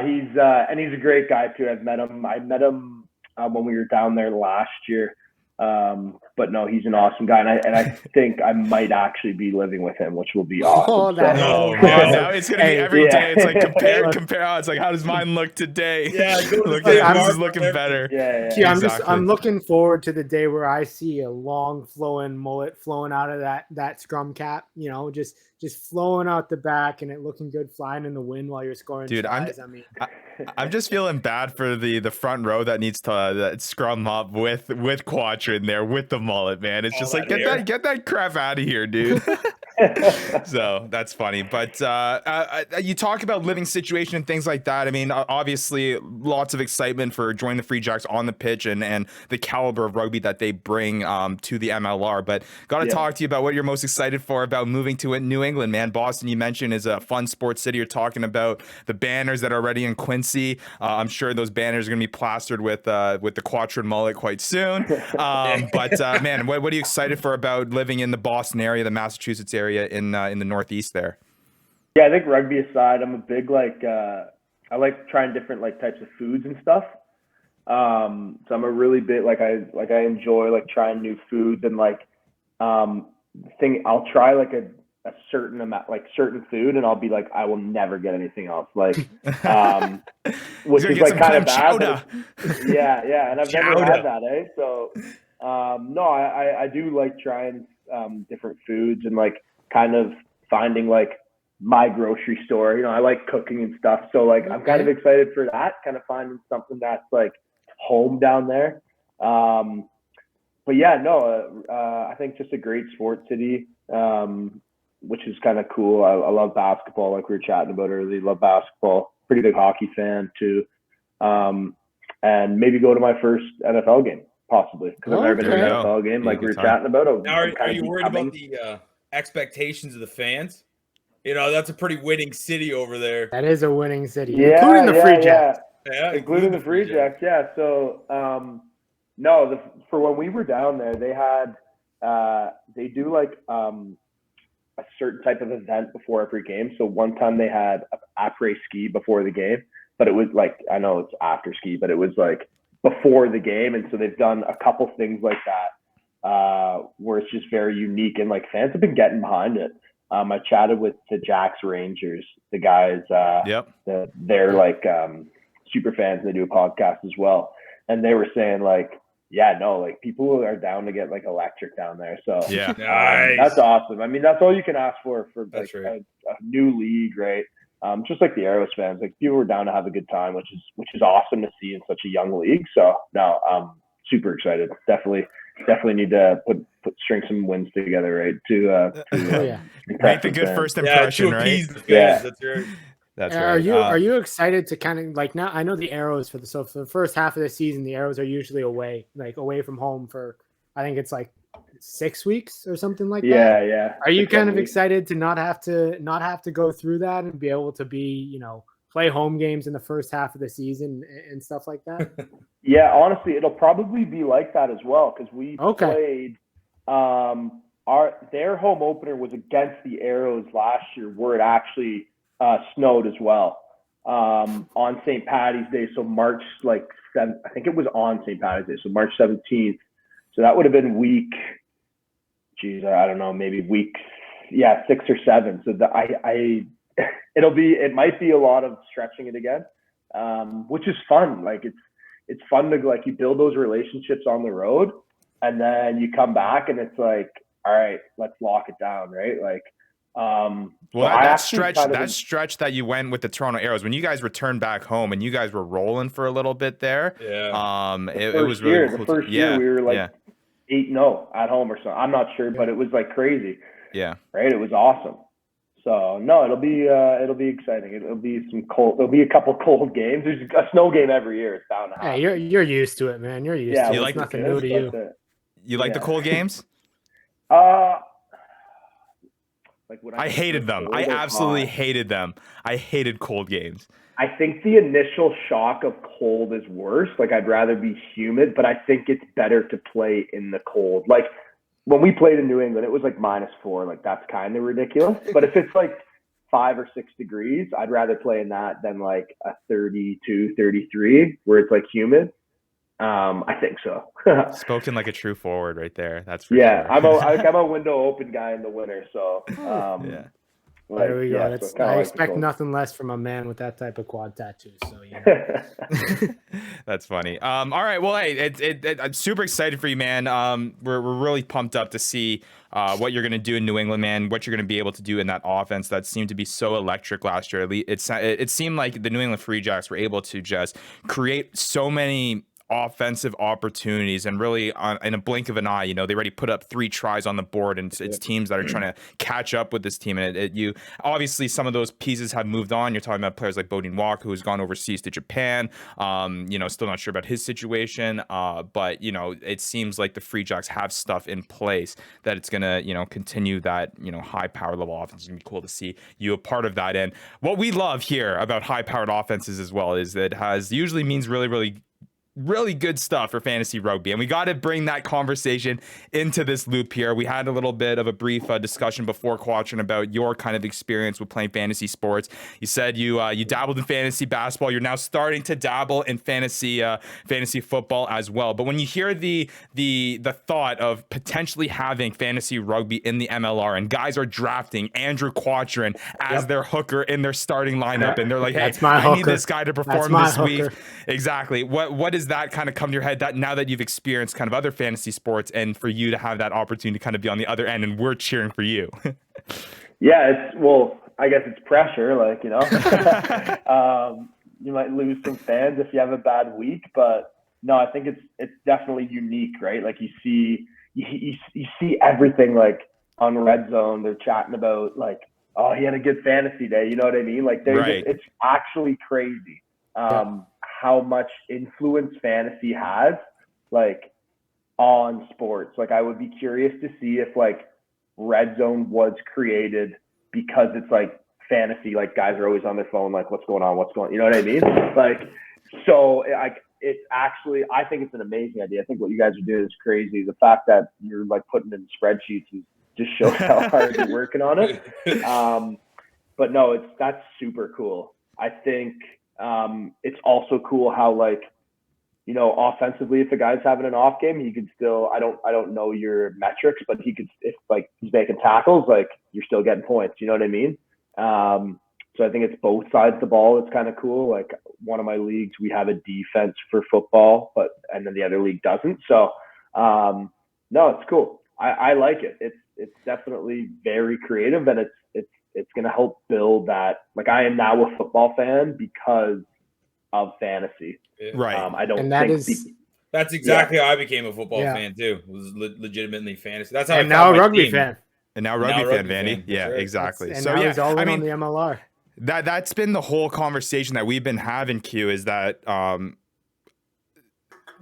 he's a great guy too. I met him when we were down there last year. But no, he's an awesome guy, and I think I might actually be living with him, which will be awesome. Now it's gonna be every day. It's like compare. It's like, how does mine look today? Yeah, this is looking better. Yeah, I'm looking forward to the day where I see a long flowing mullet flowing out of that scrum cap. Just flowing out the back and it looking good, flying in the wind while you're scoring. Dude, tries. I'm just feeling bad for the front row that needs to scrum up with Quattrin there with the mullet, man. It's just like get that crap out of here, dude. So that's funny. But you talk about living situation and things like that. I mean, obviously, lots of excitement for joining the Free Jacks on the pitch and the caliber of rugby that they bring to the MLR. But got to talk to you about what you're most excited for about moving to New England, man. Boston, you mentioned, is a fun sports city. You're talking about the banners that are already in Quincy. I'm sure those banners are going to be plastered with the Quattrin mullet quite soon. But man, what are you excited for about living in the Boston area, the Massachusetts area in the Northeast there? Yeah, I think rugby aside, I'm a big I like trying different types of foods and stuff. So I'm a really big I enjoy trying new foods and I'll try a certain amount, certain food, and I'll be like, I will never get anything else. Which is kind of bad. Yeah, and I've never had that, eh? So, no, I do like trying different foods and kind of finding my grocery store. I like cooking and stuff, so I'm kind of excited for that. Kind of finding something that's home down there. But yeah, no, I think just a great sports city. Which is kind of cool. I love basketball, like we were chatting about earlier. Love basketball. Pretty big hockey fan too. And maybe go to my first NFL game, possibly, because I've never been to an NFL game, like we were chatting about. Now, are you worried about the expectations of the fans? That's a pretty winning city over there. That is a winning city, including the Free Jacks. Yeah, including the Free Jacks. Yeah. So, for when we were down there, they had they do a certain type of event before every game. So one time they had après ski before the game, but it was I know it's after ski, but it was before the game. And so they've done a couple things like that where it's just very unique, and fans have been getting behind it. I chatted with the Jacks Rangers, the guys, they're super fans. They do a podcast as well. And they were saying people are down to get electric down there. So nice. That's awesome. I mean, that's all you can ask for a new league, right? Just like the Arrows fans, people are down to have a good time, which is awesome to see in such a young league. So no, I'm super excited. Definitely need to put string some wins together, right? To make the good first impression, right? That's right. That's right. Are you excited to kind of now? I know the Arrows for the first half of the season, the Arrows are usually away from home for, I think it's 6 weeks or something like that. Yeah. Are you kind of excited to not have to go through that and be able to be, play home games in the first half of the season and stuff like that? Yeah, honestly, it'll probably be like that as well, because we played. Their home opener was against the Arrows last year, where it actually snowed as well on St. Paddy's Day. So March 7th, I think it was on St. Paddy's Day. So March 17th. So that would have been week I don't know, maybe week 6 or 7. So it might be a lot of stretching it again, which is fun. Like it's fun to like you build those relationships on the road, and then you come back and it's like, all right, let's lock it down, right? Like, that stretch that you went with the Toronto Arrows when you guys returned back home and you guys were rolling for a little bit there. Yeah. It was really cool. The first year we were like 8-0 at home or something. I'm not sure, but it was like crazy. Yeah. Right. It was awesome. So no, it'll be exciting. It'll be a couple cold games. There's a snow game every year. It's bound to happen. Hey, you're used to it, man. You're used to it. It's nothing new to you. You like the cold games? Like when I hated them. I absolutely hated them. I hated cold games. I think the initial shock of cold is worse. Like I'd rather be humid, but I think it's better to play in the cold. Like when we played in New England, it was like -4. Like that's kind of ridiculous. But if it's like 5 or 6 degrees, I'd rather play in that than like a 32, 33 where it's like humid. I think so. Spoken like a true forward right there. That's for sure. I'm a window open guy in the winter. So yeah. There we go. I expect nothing less from a man with that type of quad tattoo. So yeah. That's funny. All right. Well, hey, I'm super excited for you, man. We're really pumped up to see what you're going to do in New England, man. What you're going to be able to do in that offense that seemed to be so electric last year. It seemed like the New England Free Jacks were able to just create so many offensive opportunities, and really in a blink of an eye, you know, they already put up 3 tries on the board, and it's teams that are trying to catch up with this team. And you obviously some of those pieces have moved on. You're talking about players like Bodine Walker, who's gone overseas to Japan. You know, still not sure about his situation. But you know, it seems like the Free Jacks have stuff in place that it's gonna, you know, continue that, you know, high power level offense. It's gonna be cool to see you a part of that. And what we love here about high powered offenses as well is that it has usually means really good stuff for fantasy rugby, and we got to bring that conversation into this loop here. We had a little bit of a brief discussion before Quattrin about your kind of experience with playing fantasy sports. You said you dabbled in fantasy basketball. You're now starting to dabble in fantasy football as well. But when you hear the thought of potentially having fantasy rugby in the MLR, and guys are drafting Andrew Quattrin as their hooker in their starting lineup, and they're like, hey, I need this guy to perform this week. Exactly. What does that kind of come to your head, that now that you've experienced kind of other fantasy sports, and for you to have that opportunity to kind of be on the other end, and we're cheering for you? Yeah, I guess it's pressure, like, you know. You might lose some fans if you have a bad week, but no, I think it's definitely unique, right? Like you see everything, like on Red Zone, they're chatting about like, oh, he had a good fantasy day, you know what I mean? Like it's actually crazy. How much influence fantasy has, like, on sports. Like, I would be curious to see if like Red Zone was created because it's like fantasy, like guys are always on their phone, like you know what I mean? Like, so it's actually, I think it's an amazing idea. I think what you guys are doing is crazy. The fact that you're like putting in spreadsheets just shows how hard you're working on it. But no, that's super cool. I think it's also cool how, like, you know, offensively, if a guy's having an off game, he could still, I don't know your metrics, but he could, if like he's making tackles, like you're still getting points, you know what I mean? So I think it's both sides of the ball. It's kind of cool. Like one of my leagues, we have a defense for football, and then the other league doesn't. So no, it's cool. I like it. It's definitely very creative, and it's going to help build that. Like, I am now a football fan because of fantasy. Right. I don't that's exactly how I became a football fan too. It was legitimately fantasy. That's how and now a rugby fan. And now rugby fan, Vandy. Yeah, right. Exactly. And so now he's all in on the MLR. That's been the whole conversation that we've been having, Q, is that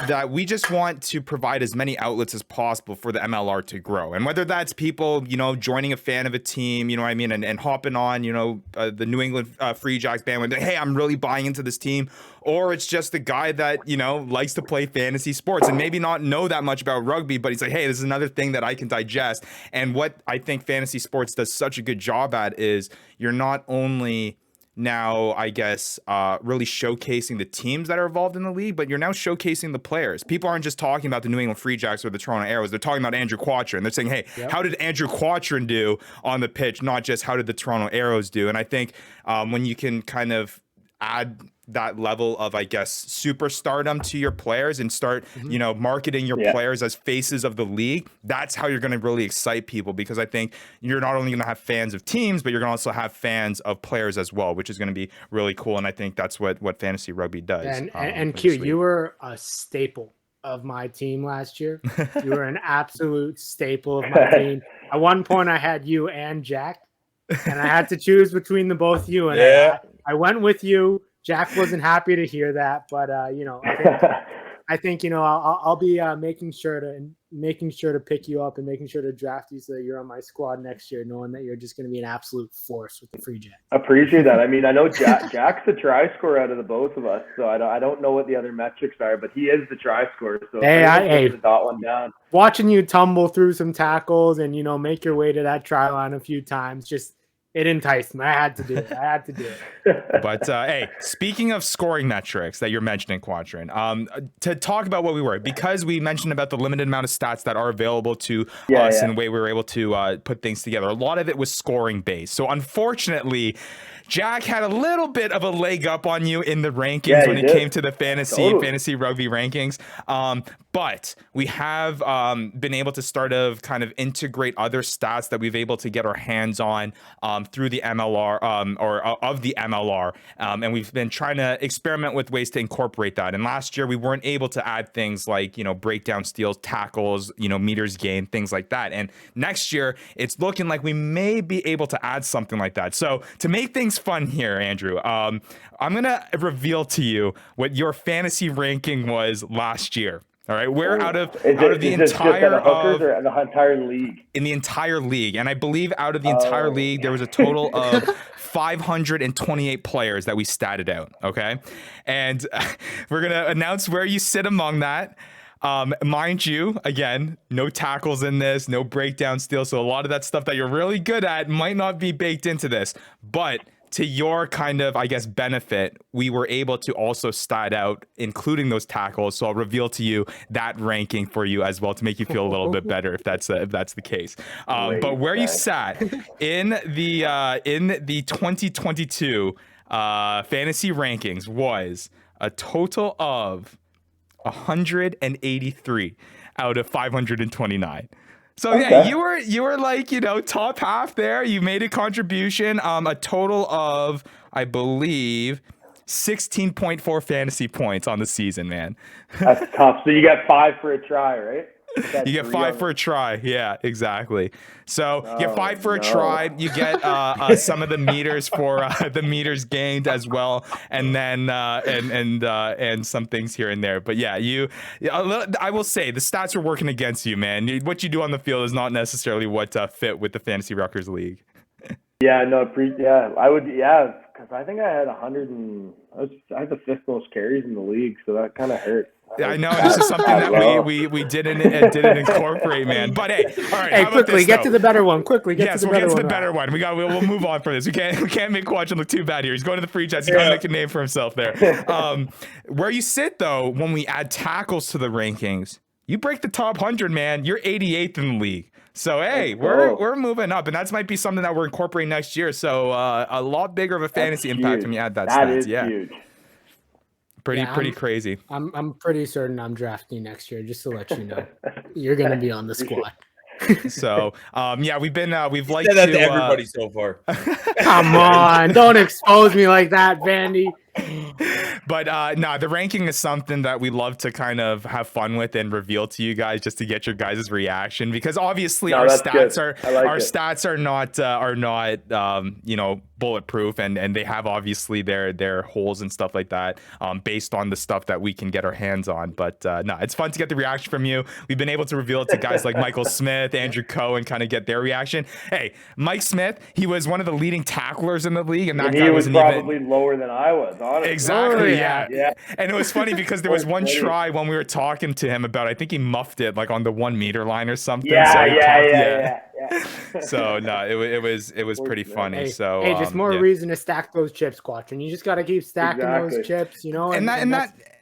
that we just want to provide as many outlets as possible for the MLR to grow. And whether that's people, you know, joining a fan of a team, you know what I mean, and hopping on, you know, the New England Free Jacks bandwagon, hey, I'm really buying into this team, or it's just a guy that, you know, likes to play fantasy sports and maybe not know that much about rugby, but he's like, hey, this is another thing that I can digest. And what I think fantasy sports does such a good job at is you're not only now, I guess, really showcasing the teams that are involved in the league, but you're now showcasing the players. People aren't just talking about the New England Free Jacks or the Toronto Arrows. They're talking about Andrew Quattrin. They're saying, hey, how did Andrew Quattrin do on the pitch? Not just how did the Toronto Arrows do? And I think when you can kind of add that level of, I guess, superstardom to your players and start, marketing your players as faces of the league, that's how you're going to really excite people, because I think you're not only going to have fans of teams, but you're going to also have fans of players as well, which is going to be really cool. And I think that's what fantasy rugby does. And Q, you were a staple of my team last year. You were an absolute staple of my team. At one point, I had you and Jack, and I had to choose between the both of you. And I went with you. Jack wasn't happy to hear that, but I think I'll be making sure to pick you up and making sure to draft you so that you're on my squad next year, knowing that you're just going to be an absolute force with the Free Jacks. Appreciate that. I mean, I know Jack's the try scorer out of the both of us, so I don't know what the other metrics are, but he is the try scorer. So dot one down. Watching you tumble through some tackles and make your way to that try line a few times, it enticed me. I had to do it. But hey, speaking of scoring metrics that you're mentioning, Quattrin, to talk about what we were, because we mentioned about the limited amount of stats that are available to us and the way we were able to put things together. A lot of it was scoring based. So unfortunately, Jack had a little bit of a leg up on you in the rankings when it came to the fantasy rugby rankings. But we have been able to start of kind of integrate other stats that we've able to get our hands on through the MLR of the MLR. And we've been trying to experiment with ways to incorporate that. And last year we weren't able to add things like, breakdown steals, tackles, meters gained, things like that. And next year it's looking like we may be able to add something like that. So to make things fun here, Andrew, I'm going to reveal to you what your fantasy ranking was last year. All right, we're out of the entire league. In the entire league, and I believe out of the entire league, there was a total of 528 players that we statted out. Okay, and we're gonna announce where you sit among that. Mind you, again, no tackles in this, no breakdown steal, so a lot of that stuff that you're really good at might not be baked into this, but to your kind of, I guess, benefit, we were able to also stat out, including those tackles. So I'll reveal to you that ranking for you as well to make you feel a little bit better if that's the case. But where you sat in the 2022 fantasy rankings was a total of 183 out of 529. So yeah, you were like, top half there. You made a contribution, a total of, I believe, 16.4 fantasy points on the season, man. That's tough. So you got 5 for a try, right? You get 5 for a try. Yeah, exactly. So you get 5 for a try. You get some of the meters for the meters gained as well, and then and some things here and there. But yeah, I will say the stats are working against you, man. What you do on the field is not necessarily what fit with the Fantasy Ruckers League. I would, because I think I had I had the 5th most carries in the league, so that kind of hurt. I know this is something that we didn't incorporate, man. But hey, all right. Hey, quickly get to the better one. Quickly get to the better one. Yes, we'll get to the better one. We'll move on from this. We can't make Quattrin look too bad here. He's going to the Free Jacks. He's got to make a name for himself there. Where you sit though, when we add tackles to the rankings, you break the top 100, man. You're 88th in the league. So hey, we're moving up, and that might be something that we're incorporating next year. So a lot bigger of a fantasy impact when you add that stats. Is huge. Pretty crazy. I'm pretty certain I'm drafting next year, just to let you know. You're gonna be on the squad. So we've liked said that to everybody so far. Come on, don't expose me like that, Vandy. But the ranking is something that we love to kind of have fun with and reveal to you guys just to get your guys' reaction, because obviously our stats are not bulletproof, and they have obviously their holes and stuff like that based on the stuff that we can get our hands on. But it's fun to get the reaction from you. We've been able to reveal it to guys like Michael Smith, Andrew Coe, and kind of get their reaction. Hey, Mike Smith, he was one of the leading tacklers in the league, and that guy was probably lower than I was. Honestly. Exactly. Yeah. And it was funny because there was one try when we were talking to him about, I think he muffed it like on the 1 meter line or something. Yeah. So no, it was pretty funny. Hey, so hey, just more reason to stack those chips, Quattrin. You just got to keep stacking those chips, you know. And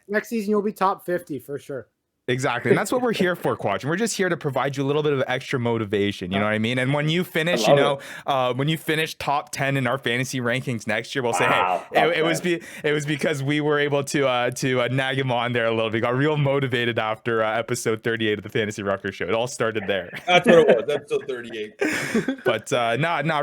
next season you'll be top 50 for sure. Exactly. And that's what we're here for, Quattrin. We're just here to provide you a little bit of extra motivation. You know what I mean? And when you finish, when you finish top 10 in our fantasy rankings next year, we'll say, hey, it was because we were able to nag him on there a little bit. Got real motivated after episode 38 of the Fantasy Ruckers Show. It all started there. That's what it was, episode 38. But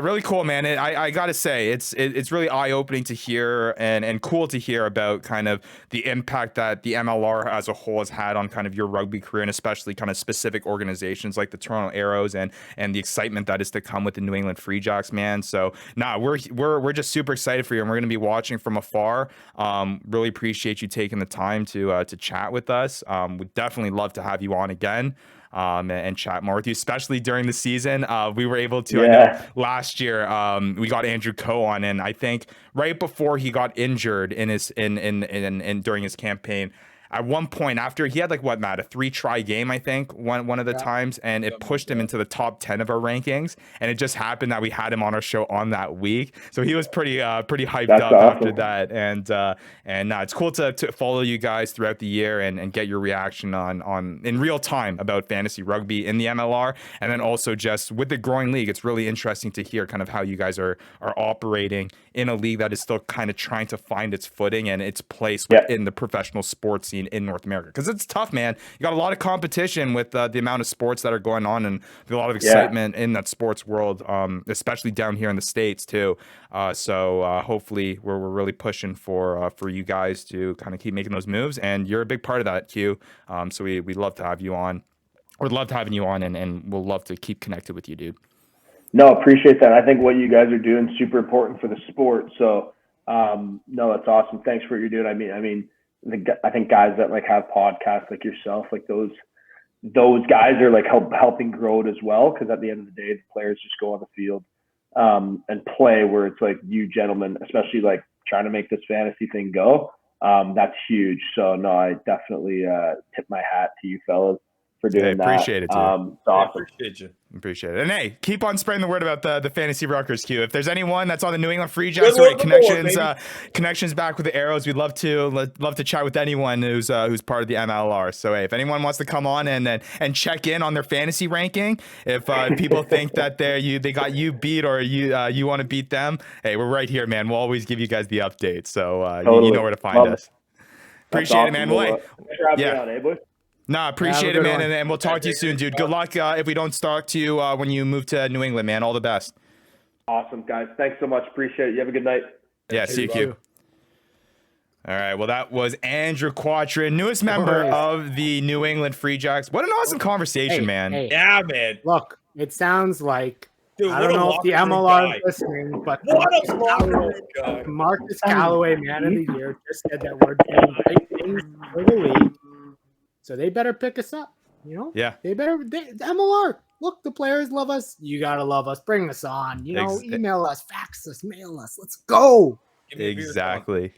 really cool, man. I got to say, it's really eye-opening to hear and cool to hear about kind of the impact that the MLR as a whole has had on kind of your rugby career, and especially kind of specific organizations like the Toronto Arrows and the excitement that is to come with the New England Free Jacks, man. So we're just super excited for you, and we're going to be watching from afar. Really appreciate you taking the time to chat with us. We'd definitely love to have you on again. And chat more with you, especially during the season. We were able to, I know last year, we got Andrew Coe on, and I think right before he got injured in during his campaign, at one point after he had a 3-try game, I think one of the times, and it pushed him into the top 10 of our rankings. And it just happened that we had him on our show on that week, so he was pretty hyped up after that. And it's cool to follow you guys throughout the year and get your reaction on in real time about fantasy rugby in the MLR, and then also just with the growing league. It's really interesting to hear kind of how you guys are operating in a league that is still kind of trying to find its footing and its place within the professional sports scene in North America, because it's tough, man. You got a lot of competition with the amount of sports that are going on, and a lot of excitement in that sports world, especially down here in the States too. So hopefully we're really pushing for you guys to kind of keep making those moves, and you're a big part of that, Q. So we'd love to have you on. We'd love having you on, and we'll love to keep connected with you, dude. No, appreciate that. I think what you guys are doing is super important for the sport. So no, that's awesome. Thanks for what you're doing. I mean, I think guys that have podcasts like yourself, those guys are helping grow it as well. Because at the end of the day, the players just go on the field and play. Where it's you gentlemen, especially trying to make this fantasy thing go. That's huge. So no, I definitely tip my hat to you fellas for doing that. Appreciate it, dude. It's awesome. Appreciate it. And hey, keep on spreading the word about the Fantasy Ruckers, Q. If there's anyone that's on the New England Free Jacks or connections back with the Arrows, we'd love to chat with anyone who's part of the MLR. So hey, if anyone wants to come on and check in on their fantasy ranking, if people think that they got you beat or you want to beat them, hey, we're right here, man. We'll always give you guys the update. So you know where to find us. Appreciate it, man. Well, hey, Nah, appreciate it, man, and we'll talk to you soon, dude. Good luck if we don't talk to you when you move to New England, man. All the best. Awesome, guys. Thanks so much. Appreciate it. You have a good night. Yeah, see you, Q. All right, well, that was Andrew Quattrin, newest member of the New England Free Jacks. What an awesome conversation, man. Hey, yeah, man. Look, it sounds like, dude, I don't know if the MLR is listening, but Marcus Callaway, Man of the Year, just said that we're doing great things for the league. So they better pick us up, you know? Yeah. MLR, look, the players love us. You got to love us. Bring us on. Email us, fax us, mail us. Let's go. Exactly.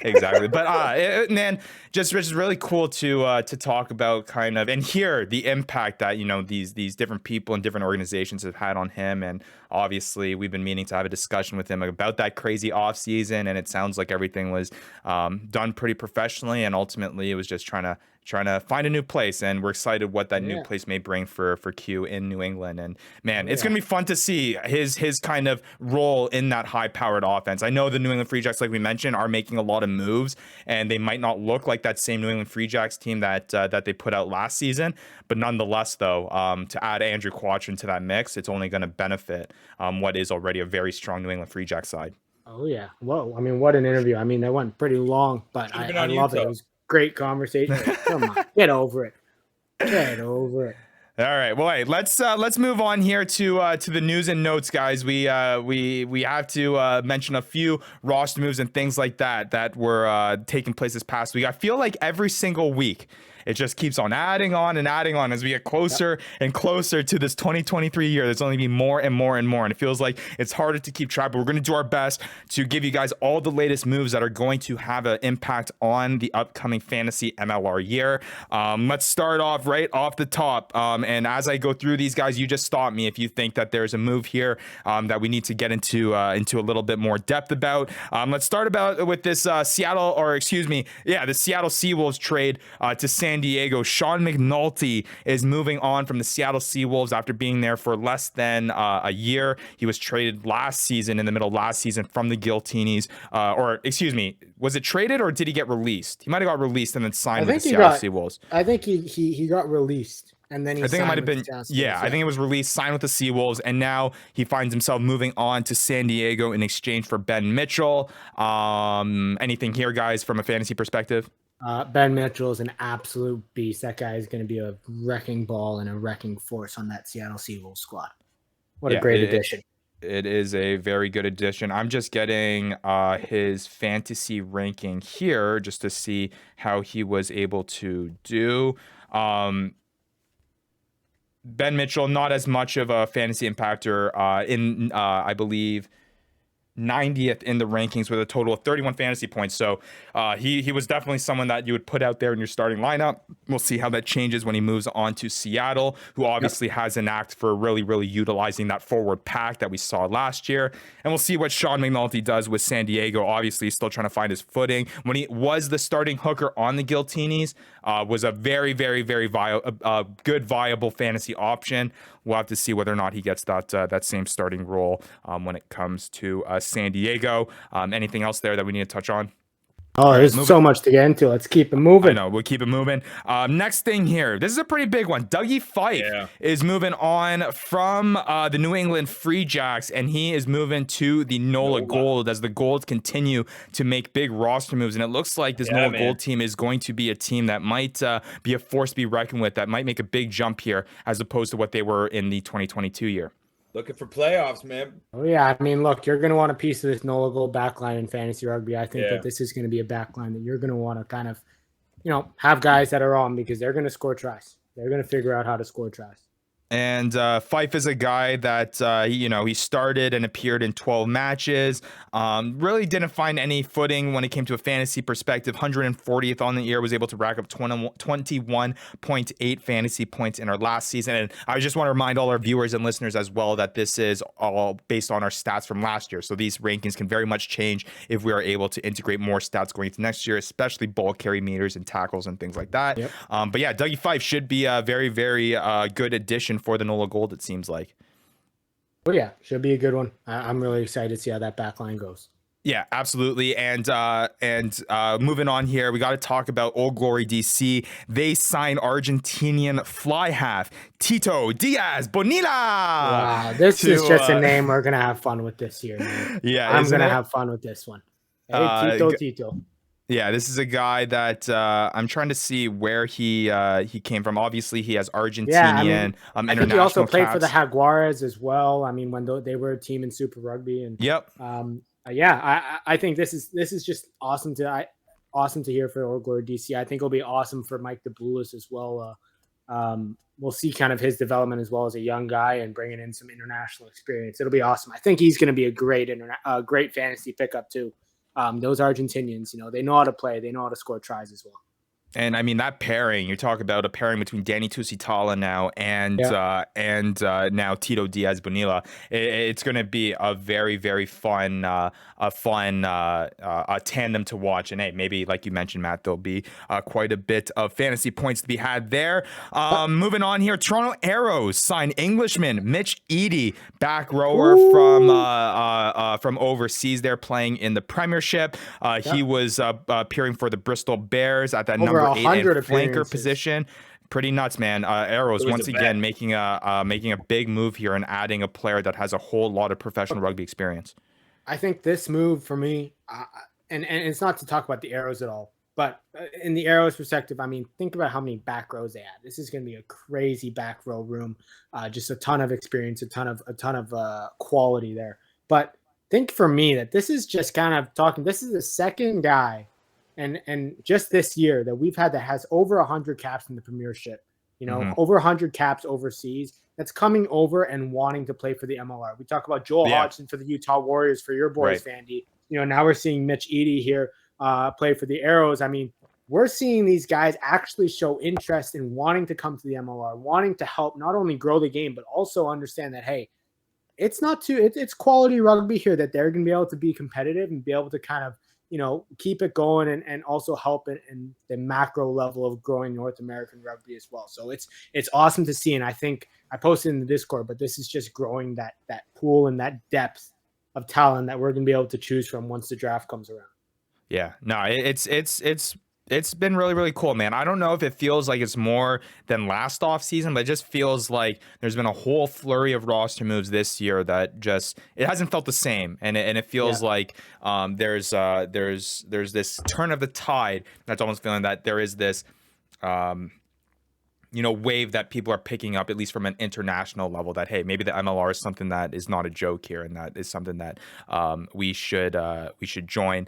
Exactly. But man, just really cool to talk about kind of and hear the impact that these different people and different organizations have had on him. And obviously we've been meaning to have a discussion with him about that crazy offseason, and it sounds like everything was done pretty professionally, and ultimately it was just trying to find a new place, and we're excited what that new place may bring for Q in New England. And man, it's gonna be fun to see his kind of role in that high-powered offense. I know the New England Free Jacks, like we mentioned, are making a lot of moves, and they might not look like that same New England Free Jacks team that they put out last season, but nonetheless, though, to add Andrew Quattrin to that mix, it's only going to benefit what is already a very strong New England Free Jacks side. Oh yeah, whoa! I mean, what an interview! I mean, that went pretty long, but I love it. It was great conversation. Come on, get over it. Get over it. All right. Well, hey, let's move on here to the news and notes, guys. We have to mention a few roster moves and things like that were taking place this past week. I feel like every single week it just keeps on adding on and adding on as we get closer and closer to this 2023 year. There's only be more and more and more, and it feels like it's harder to keep track, but we're going to do our best to give you guys all the latest moves that are going to have an impact on the upcoming fantasy MLR year. Let's start off right off the top, and as I go through these guys, you just stop me if you think that there's a move here that we need to get into a little bit more depth about. Let's start with this the Seattle Seawolves trade to San Diego. Sean McNulty is moving on from the Seattle Seawolves after being there for less than a year. He was traded in the middle of last season from the Guillotines, was it traded or did he get released? He might have got released and then signed with the Seattle Seawolves. I think he got released. And then I think it might have been, I think it was released, signed with the Seawolves, and now he finds himself moving on to San Diego in exchange for Ben Mitchell. Anything here, guys, from a fantasy perspective? Ben Mitchell is an absolute beast. That guy is going to be a wrecking ball and a wrecking force on that Seattle Seawolves squad. What a great addition. It is a very good addition. I'm just getting his fantasy ranking here just to see how he was able to do. Ben Mitchell, not as much of a fantasy impactor I believe 90th in the rankings with a total of 31 fantasy points. So he was definitely someone that you would put out there in your starting lineup. We'll see how that changes when he moves on to Seattle, who obviously has an act for really, really utilizing that forward pack that we saw last year. And we'll see what Sean McNulty does with San Diego. Obviously, he's still trying to find his footing. When he was the starting hooker on the Guillotines, was a very, very, very good, viable fantasy option. We'll have to see whether or not he gets that same starting role when it comes to San Diego. Anything else there that we need to touch on? Oh, there's so much to get into. Let's keep it moving. I know, we'll keep it moving. Next thing here, this is a pretty big one. Dougie Fife is moving on from the New England Free Jacks, and he is moving to the NOLA Gold as the Gold continue to make big roster moves. And it looks like this NOLA Gold team is going to be a team that might be a force to be reckoned with, that might make a big jump here as opposed to what they were in the 2022 year. Looking for playoffs, man. Oh, yeah. I mean, look, you're going to want a piece of this NOLA Gold backline in fantasy rugby. I think that this is going to be a backline that you're going to want to kind of, have guys that are on because they're going to score tries. They're going to figure out how to score tries. And Fife is a guy that, he started and appeared in 12 matches. Really didn't find any footing when it came to a fantasy perspective. 140th on the year, was able to rack up 21.8 fantasy points in our last season. And I just want to remind all our viewers and listeners as well that this is all based on our stats from last year. So these rankings can very much change if we are able to integrate more stats going into next year, especially ball carry meters and tackles and things like that. Yep. But yeah, Dougie Fife should be a very, very good addition for the NOLA Gold, it seems like. Oh yeah, should be a good one. I'm really excited to see how that back line goes. Yeah, absolutely. And moving on here, we got to talk about Old Glory DC. They signed Argentinian fly half Tito, Diaz, Bonilla. Wow, this is just a name we're gonna have fun with this year, man. Yeah, I'm gonna have fun with this one. Hey, Tito. Yeah, this is a guy that I'm trying to see where he came from. Obviously, he has Argentinian international I think he also played caps. for the Jaguares as well. I mean, when they were a team in Super Rugby, and I think this is just awesome to hear for Old Glory DC. I think it'll be awesome for Mike DeBoulis as well. We'll see kind of his development as well as a young guy and bringing in some international experience. It'll be awesome. I think he's going to be a great fantasy pickup too. Those Argentinians, they know how to play. They know how to score tries as well. And I mean, that pairing, you talk about a pairing between Danny Tusitala now and now Tito, Diaz, Bonilla. It's going to be a very, very fun tandem to watch. And hey, maybe like you mentioned, Matt, there'll be quite a bit of fantasy points to be had there. Moving on here, Toronto Arrows signed Englishman Mitch Eadie, back rower from overseas. They're playing in the Premiership. He was appearing for the Bristol Bears at that number 8 and flanker position. Pretty nuts, man. Arrows once again making a big move here and adding a player that has a whole lot of professional rugby experience. I think this move for me, and it's not to talk about the Arrows at all, but in the Arrows perspective, I mean, think about how many back rows they have. This is going to be a crazy back row room. Just a ton of experience, a ton of quality there. But think for me that this is just kind of talking. This is the second guy and just this year that we've had that has over 100 caps in the Premiership, over 100 caps overseas, that's coming over and wanting to play for the MLR. We talk about Joel Hodgson for the Utah Warriors, for your boys, Vandy. Now we're seeing Mitch Eady here play for the Arrows. I mean, we're seeing these guys actually show interest in wanting to come to the MLR, wanting to help not only grow the game, but also understand that, hey, it's quality rugby here, that they're going to be able to be competitive and be able to kind of, keep it going and also help it in the macro level of growing North American rugby as well. So it's awesome to see. And I think I posted in the Discord, but this is just growing that pool and that depth of talent that we're going to be able to choose from once the draft comes around. Yeah, no, it's been really, really cool, man. I don't know if it feels like it's more than last offseason, but it just feels like there's been a whole flurry of roster moves this year that it hasn't felt the same. And it feels like there's this turn of the tide that's almost feeling that there is this wave that people are picking up, at least from an international level, that, hey, maybe the MLR is something that is not a joke here, and that is something that we should join.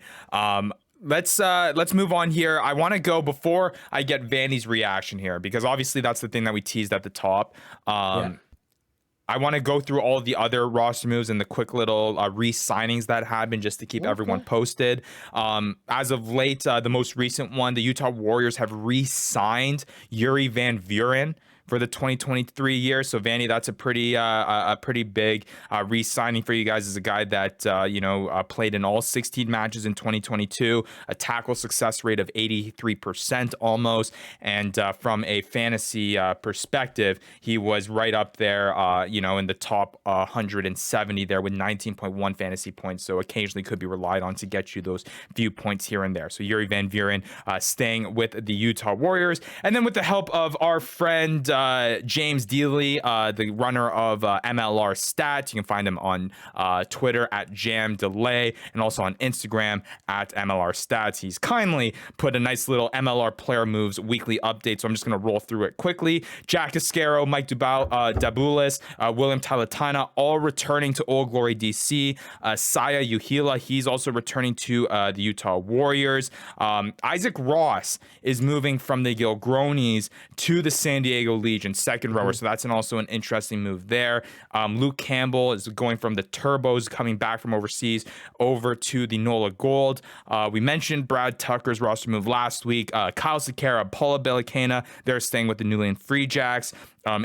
Let's move on here. I want to go before I get Vandy's reaction here, because obviously that's the thing that we teased at the top. I want to go through all of the other roster moves and the quick little re-signings that happened, just to keep everyone posted. As of late, the most recent one, the Utah Warriors have re-signed Yuri Van Buren for the 2023 year. So Vanny, that's a pretty big re-signing for you guys, as a guy that played in all 16 matches in 2022, a tackle success rate of 83% almost, and from a fantasy perspective, he was right up there, in the top 170 there with 19.1 fantasy points. So occasionally could be relied on to get you those few points here and there. So Yuri Van Buren staying with the Utah Warriors, and then with the help of our friend James Dealey, the runner of MLR Stats. You can find him on Twitter at JamDelay, and also on Instagram at MLR Stats. He's kindly put a nice little MLR player moves weekly update, so I'm just going to roll through it quickly. Jack Cascaro, Mike Dabulis, William Talatana, all returning to Old Glory DC. Saya Uhila, he's also returning to the Utah Warriors. Isaac Ross is moving from the Gilgronis to the San Diego Legion, second rower. So that's also an interesting move there. Luke Campbell is going from the Turbos, coming back from overseas, over to the NOLA Gold. We mentioned Brad Tucker's roster move last week. Kyle Sakara, Paula Bellicana, they're staying with the New England Free Jacks.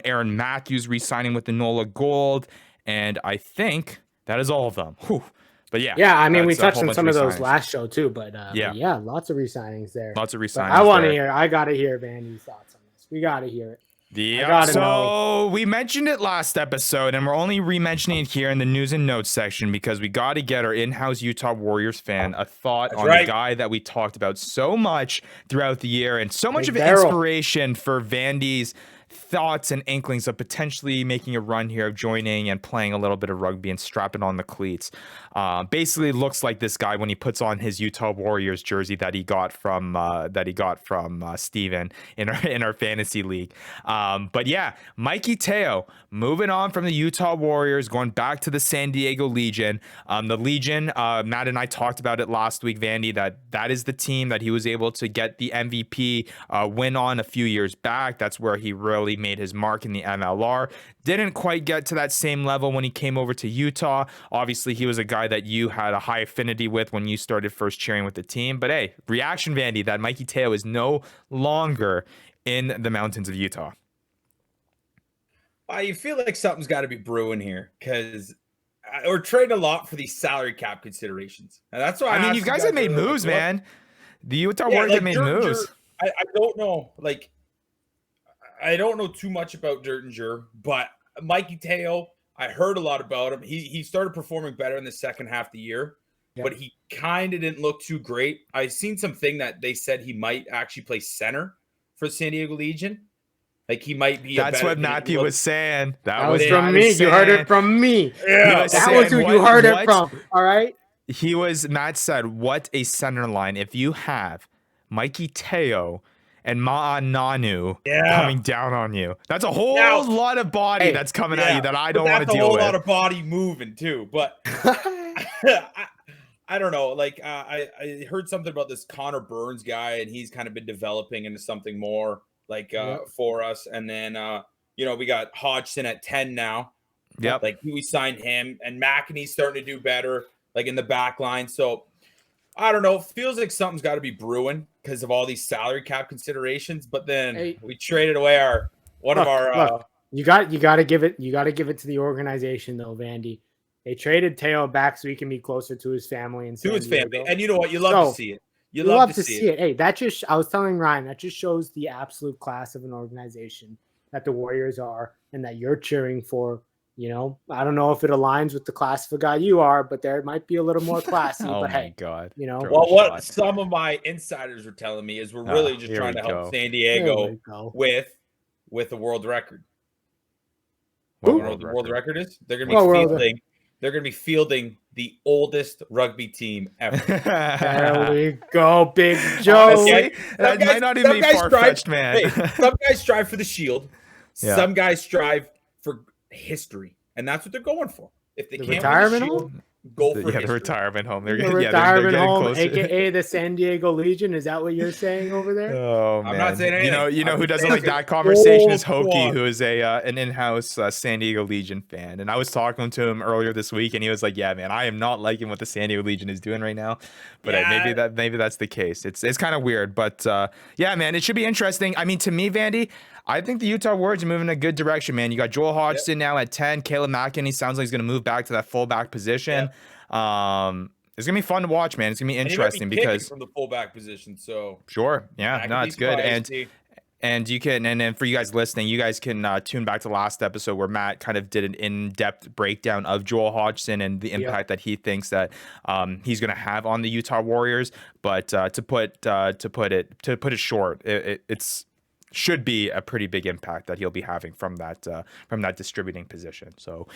Aaron Matthews re-signing with the NOLA Gold. And I think that is all of them. Whew. But yeah, I mean, we touched on some of those last show too, but yeah, lots of re-signings there. Lots of re-signings. I got to hear Vandy's thoughts on this. We got to hear it. Yeah, so we mentioned it last episode, and we're only re-mentioning it here in the news and notes section because we got to get our in-house Utah Warriors fan a thought on the guy that we talked about so much throughout the year, and so much of an inspiration for Vandy's thoughts and inklings of potentially making a run here, of joining and playing a little bit of rugby and strapping on the cleats. Basically looks like this guy when he puts on his Utah Warriors jersey that he got from Steven in our fantasy league. But yeah, Mikey Teo moving on from the Utah Warriors, going back to the San Diego Legion. The Legion, Matt and I talked about it last week, Vandy, that is the team that he was able to get the MVP win on a few years back. That's where he really made his mark in the MLR. Didn't quite get to that same level when he came over to Utah. Obviously, he was a guy that you had a high affinity with when you started first cheering with the team. But hey, reaction, Vandy, that Mikey Teo is no longer in the mountains of Utah. You feel like something's got to be brewing here, because we're trading a lot for these salary cap considerations. And that's why you guys have made moves, man. The Utah Warriors have made moves. I don't know. I don't know too much about Dirtinger, but Mikey Teo, I heard a lot about him. He started performing better in the second half of the year, but he kind of didn't look too great. I seen something that they said he might actually play center for San Diego Legion. Like he might be. That's what Matthew was saying. That was from me. You heard it from me. Yeah, that was who you heard it from. All right. Matt said, what a center line. If you have Mikey Teo and Ma'ananu coming down on you, that's a whole lot of body that's coming at you that I don't want to deal with. That's a whole lot of body moving too. But I don't know. Like I heard something about this Connor Burns guy, and he's kind of been developing into something more like for us. And then we got Hodgson at 10 now. Yep. Like we signed him, and McEnany's starting to do better, like in the back line. So I don't know. Feels like something's got to be brewing because of all these salary cap considerations. But then we traded away one of our. You got to give it to the organization though, Vandy. They traded Teo back so he can be closer to his family and to his family. And you know what? You love to see it. You love to see it. Hey, I was telling Ryan, that just shows the absolute class of an organization that the Warriors are and that you're cheering for. I don't know if it aligns with the class of a guy you are, but there might be a little more classy. Oh but my hey, God. Well, what some of my insiders are telling me is we're really just trying to help San Diego with the world record. You know what the world record is? They're going to be fielding the oldest rugby team ever. There we go, Big Joe. Honestly, that might not even be far-fetched, man. Hey, some guys strive for the shield. Yeah. Some guys strive for history, and that's what they're going for. If they can't retirement shield, home, go for the retirement home. They're retirement home, closer. aka the San Diego Legion. Is that what you're saying over there? Oh man, I'm not saying anything. You know who doesn't like that conversation is Hokie, who is an in-house San Diego Legion fan. And I was talking to him earlier this week, and he was like, "Yeah, man, I am not liking what the San Diego Legion is doing right now." But maybe that's the case. It's kind of weird, but yeah, man, it should be interesting. I mean, to me, Vandy, I think the Utah Warriors are moving in a good direction, man. You got Joel Hodgson now at 10. Caleb McEnany sounds like he's going to move back to that fullback position. Yep. It's going to be fun to watch, man. It's going to be interesting because from the fullback position. So sure. Yeah, no, it's good. And you can, and then for you guys listening, you guys can tune back to last episode where Matt kind of did an in-depth breakdown of Joel Hodgson and the impact that he thinks that he's going to have on the Utah Warriors. But to put it short, it's should be a pretty big impact that he'll be having from that distributing position. So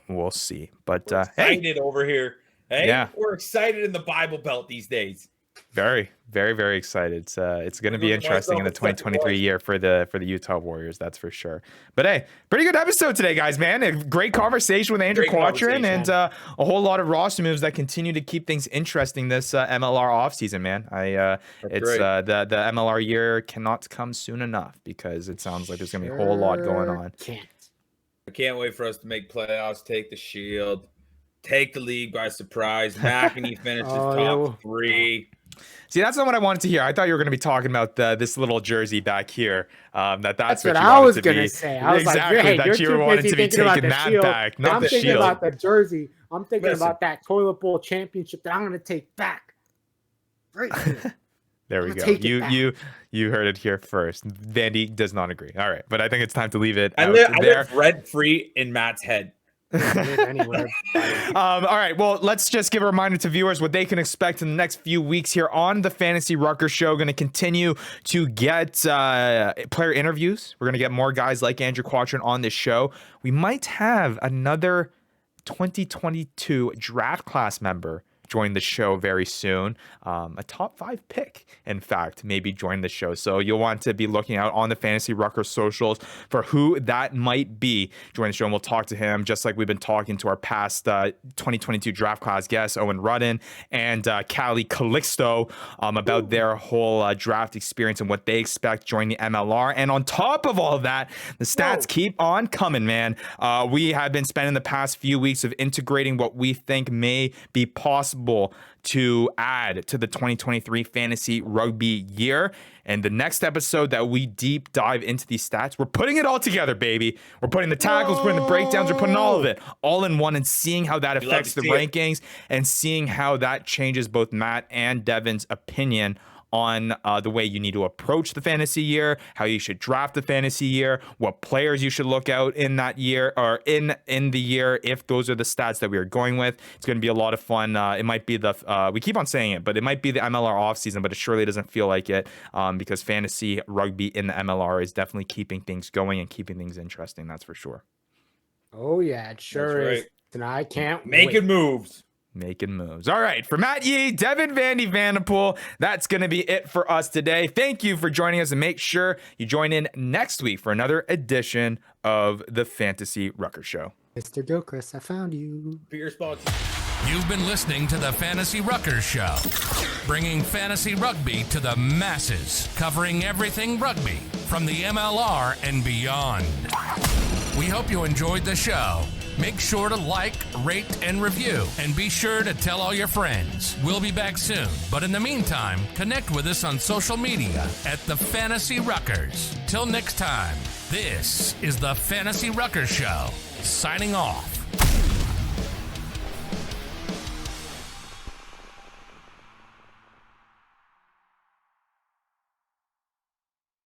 we'll see. But we're excited over here. Hey, yeah, we're excited in the Bible Belt these days. Very, very, very excited. It's going to be interesting in the 2023 year for the Utah Warriors, that's for sure. But hey, pretty good episode today, guys, man. A great conversation with Andrew Quattrin and a whole lot of roster moves that continue to keep things interesting this MLR offseason, man. The MLR year cannot come soon enough because it sounds like there's going to be a whole lot going on. I can't wait for us to make playoffs, take the Shield, take the league by surprise. McEnany finishes top 3. See, that's not what I wanted to hear. I thought you were going to be talking about this little jersey back here. That's what I was going to say. I was exactly, like, hey, that you wanted to be taking that shield. back, not the Shield. I'm thinking about the jersey. I'm thinking about that toilet bowl championship that I'm going to take back. Right here. There we go. You heard it here first. Vandy does not agree. All right, but I think it's time to leave it. I live rent-free in Matt's head. All right, well, let's just give a reminder to viewers what they can expect in the next few weeks here on the Fantasy Ruckers Show. Going to continue to get player interviews. We're going to get more guys like Andrew Quattrin on this show. We might have another 2022 draft class member join the show very soon. A top 5 pick, in fact, maybe join the show. So you'll want to be looking out on the Fantasy Ruckers socials for who that might be join the show. And we'll talk to him just like we've been talking to our past 2022 draft class guests, Owen Rudden and Callie Calixto, about their whole draft experience and what they expect joining the MLR. And on top of all of that, the stats keep on coming, man. We have been spending the past few weeks of integrating what we think may be possible to add to the 2023 fantasy rugby year. And the next episode that we deep dive into these stats, we're putting it all together, baby. We're putting the tackles, we're putting the breakdowns, we're putting all of it all in one and seeing how that affects the rankings and seeing how that changes both Matt and Devin's opinion on the way you need to approach the fantasy year, how you should draft the fantasy year, what players you should look out in that year or in the year if those are the stats that we are going with. It's going to be a lot of fun. It might be we keep on saying it, but it might be the MLR offseason, but it surely doesn't feel like it because fantasy rugby in the MLR is definitely keeping things going and keeping things interesting. That's for sure. Oh, yeah, it sure is. And I can't Making moves. Making moves. All right. For Matt Yee, Devin Vandy Vanderpool, that's going to be it for us today. Thank you for joining us, and make sure you join in next week for another edition of the Fantasy Ruckers Show. Mr. Gilchrist, I found you. Beer sponsor. You've been listening to the Fantasy Ruckers Show, bringing fantasy rugby to the masses, covering everything rugby from the MLR and beyond. We hope you enjoyed the show. Make sure to like, rate, and review, and be sure to tell all your friends. We'll be back soon, but in the meantime, connect with us on social media at the Fantasy Ruckers. Till next time, this is the Fantasy Ruckers Show, signing off.